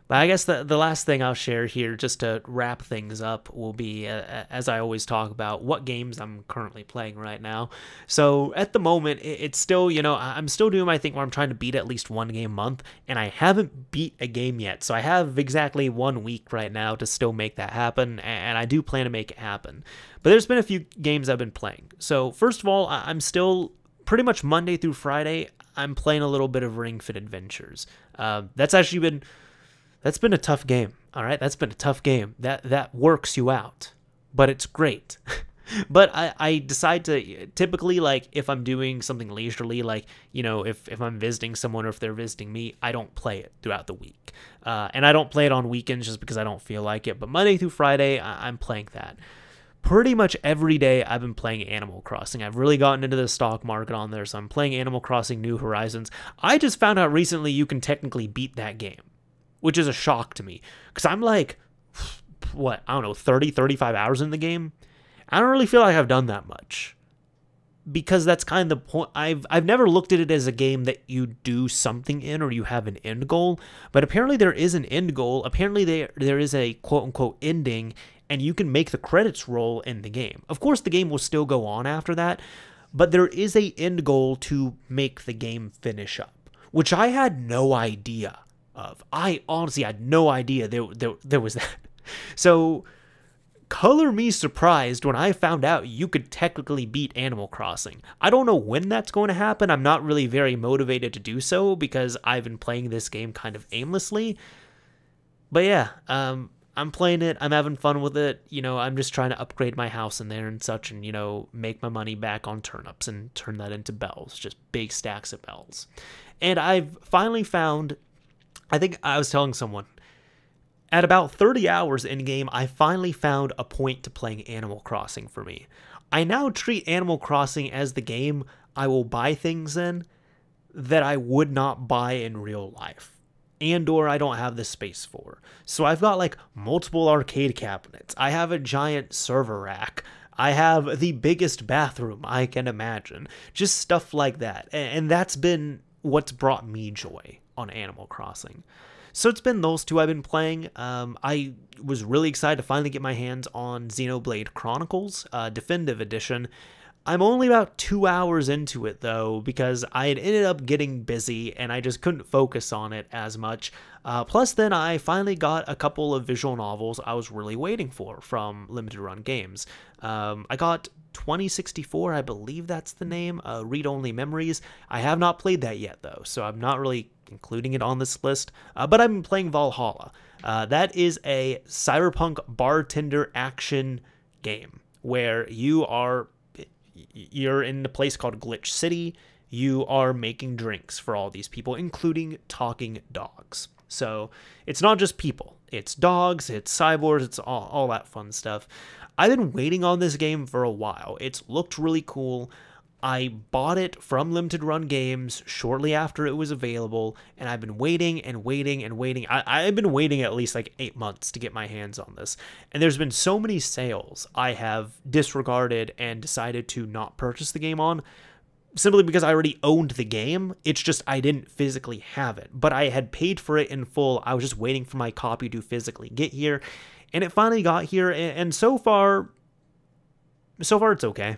But I guess the last thing I'll share here, just to wrap things up, will be, as I always talk about, what games I'm currently playing right now. So at the moment, it's still, I'm still doing my thing where I'm trying to beat at least one game a month, and I haven't beat a game yet. So I have exactly 1 week right now to still make that happen, and I do plan to make it happen. But there's been a few games I've been playing. So first of all, I'm still pretty much Monday through Friday, I'm playing a little bit of Ring Fit Adventures. That's been a tough game, all right? That's been a tough game. That works you out, but it's great. But I decide to, typically, like, if I'm doing something leisurely, like, if I'm visiting someone or if they're visiting me, I don't play it throughout the week. And I don't play it on weekends just because I don't feel like it. But Monday through Friday, I'm playing that. Pretty much every day I've been playing Animal Crossing. I've really gotten into the stock market on there, so I'm playing Animal Crossing New Horizons. I just found out recently you can technically beat that game, which is a shock to me, because I'm like, 30, 35 hours in the game. I don't really feel like I've done that much, because that's kind of the point. I've never looked at it as a game that you do something in or you have an end goal, but apparently there is an end goal. Apparently there is a quote-unquote ending, and you can make the credits roll in the game. Of course, the game will still go on after that, but there is a end goal to make the game finish up, which I had no idea of. I honestly had no idea there was that. So, color me surprised when I found out you could technically beat Animal Crossing. I don't know when that's going to happen. I'm not really very motivated to do so because I've been playing this game kind of aimlessly. But yeah, I'm playing it. I'm having fun with it. I'm just trying to upgrade my house in there and such, and, make my money back on turnips and turn that into bells, just big stacks of bells. And I've finally found, I think I was telling someone, at about 30 hours in game, I finally found a point to playing Animal Crossing for me. I now treat Animal Crossing as the game I will buy things in that I would not buy in real life, and or I don't have the space for. So I've got like multiple arcade cabinets. I have a giant server rack. I have the biggest bathroom I can imagine. Just stuff like that. And that's been what's brought me joy on Animal Crossing. So it's been those two I've been playing. I was really excited to finally get my hands on Xenoblade Chronicles Definitive Edition. I'm only about 2 hours into it, though, because I had ended up getting busy and I just couldn't focus on it as much. Plus, then I finally got a couple of visual novels I was really waiting for from Limited Run Games. I got 2064, I believe that's the name, Read Only Memories. I have not played that yet, though, so I'm not really including it on this list, but I've been playing Valhalla. That is a cyberpunk bartender action game where you are you're in a place called Glitch City. You are making drinks for all these people, including talking dogs. So it's not just people. It's dogs, it's cyborgs, it's all that fun stuff. I've been waiting on this game for a while. It's looked really cool. I bought it from Limited Run Games shortly after it was available, and I've been waiting and waiting and waiting. I've been waiting at least like 8 months to get my hands on this. And there's been so many sales I have disregarded and decided to not purchase the game on, simply because I already owned the game. It's just I didn't physically have it, but I had paid for it in full. I was just waiting for my copy to physically get here, and it finally got here, and so far it's okay.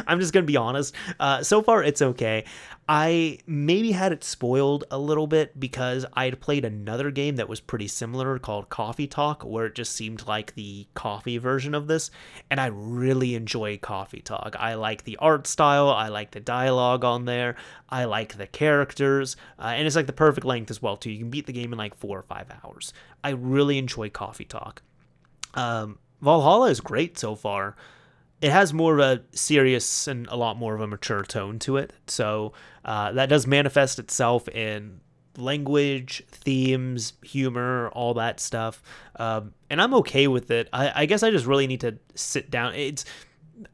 I'm just going to be honest. So far, it's okay. I maybe had it spoiled a little bit because I'd played another game that was pretty similar called Coffee Talk, where it just seemed like the coffee version of this, and I really enjoy Coffee Talk. I like the art style, I like the dialogue on there, I like the characters, and it's like the perfect length as well, too. You can beat the game in like 4 or 5 hours. I really enjoy Coffee Talk. Valhalla is great so far. It has more of a serious and a lot more of a mature tone to it. So that does manifest itself in language, themes, humor, all that stuff. And I'm okay with it. I guess I just really need to sit down.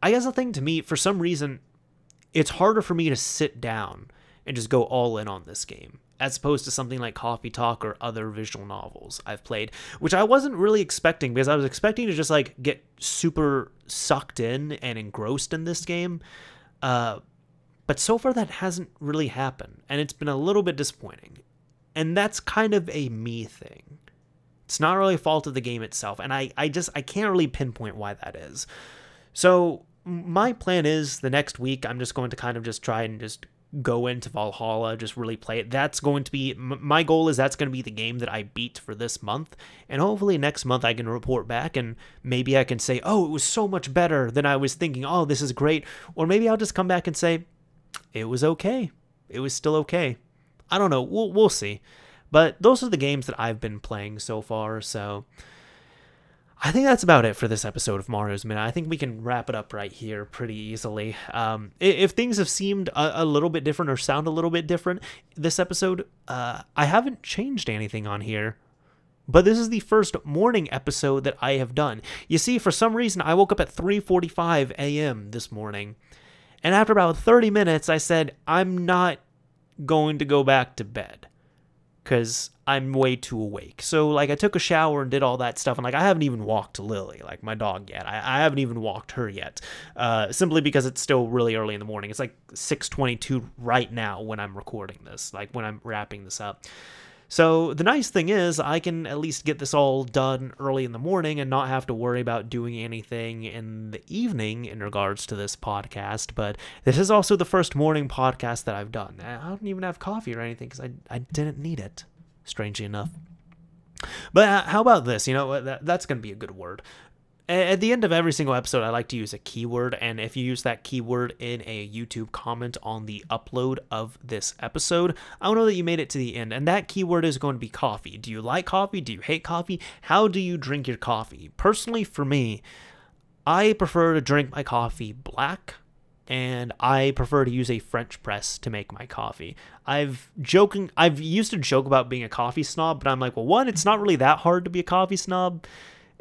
I guess the thing to me, for some reason, it's harder for me to sit down and just go all in on this game, as opposed to something like Coffee Talk or other visual novels I've played, which I wasn't really expecting, because I was expecting to just like get super sucked in and engrossed in this game. But so far that hasn't really happened, and it's been a little bit disappointing. And that's kind of a me thing. It's not really a fault of the game itself, and I can't really pinpoint why that is. So my plan is the next week I'm just going to kind of just try and just go into Valhalla, just really play it. That's going to be, my goal is that's going to be the game that I beat for this month, and hopefully next month I can report back and maybe I can say, oh, it was so much better than I was thinking, oh, this is great, or maybe I'll just come back and say, it was okay, it was still okay. I don't know, we'll see. But those are the games that I've been playing so far, so I think that's about it for this episode of Mario's Minute. I think we can wrap it up right here pretty easily. If things have seemed a little bit different or sound a little bit different this episode, I haven't changed anything on here. But this is the first morning episode that I have done. You see, for some reason, I woke up at 3:45 a.m. this morning. And after about 30 minutes, I said, I'm not going to go back to bed, because I'm way too awake. So, like, I took a shower and did all that stuff, and, like, I haven't even walked Lily, like, my dog, yet. I haven't even walked her yet, simply because it's still really early in the morning. It's, like, 6:22 right now when I'm recording this, like, when I'm wrapping this up. So, the nice thing is, I can at least get this all done early in the morning and not have to worry about doing anything in the evening in regards to this podcast. But this is also the first morning podcast that I've done. I don't even have coffee or anything because I didn't need it, strangely enough. But how about this? You know, that's going to be a good word. At the end of every single episode, I like to use a keyword, and if you use that keyword in a YouTube comment on the upload of this episode, I'll know that you made it to the end, and that keyword is going to be coffee. Do you like coffee? Do you hate coffee? How do you drink your coffee? Personally, for me, I prefer to drink my coffee black, and I prefer to use a French press to make my coffee. I've used to joke about being a coffee snob, but I'm like, well, one, it's not really that hard to be a coffee snob.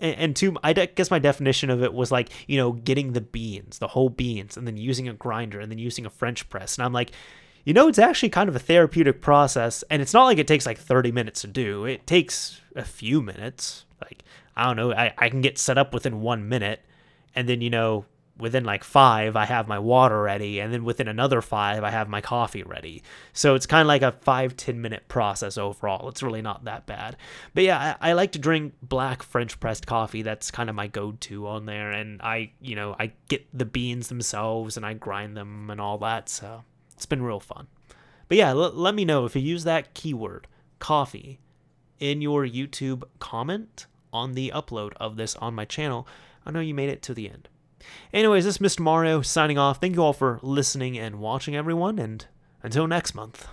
And two, I guess my definition of it was like, you know, getting the beans, the whole beans, and then using a grinder, and then using a French press. And I'm like, you know, it's actually kind of a therapeutic process, and it's not like it takes like 30 minutes to do. It takes a few minutes. Like, I don't know, I can get set up within 1 minute, and then, you know, within like 5, I have my water ready, and then within another 5, I have my coffee ready. So it's kind of like a 5-10 minute process overall. It's really not that bad. But yeah, I like to drink black French pressed coffee. That's kind of my go-to on there, and I get the beans themselves and I grind them and all that. So it's been real fun. But yeah, let me know if you use that keyword, coffee, in your YouTube comment on the upload of this on my channel. I know you made it to the end. Anyways, this is Mr. Mario signing off. Thank you all for listening and watching, everyone, and until next month.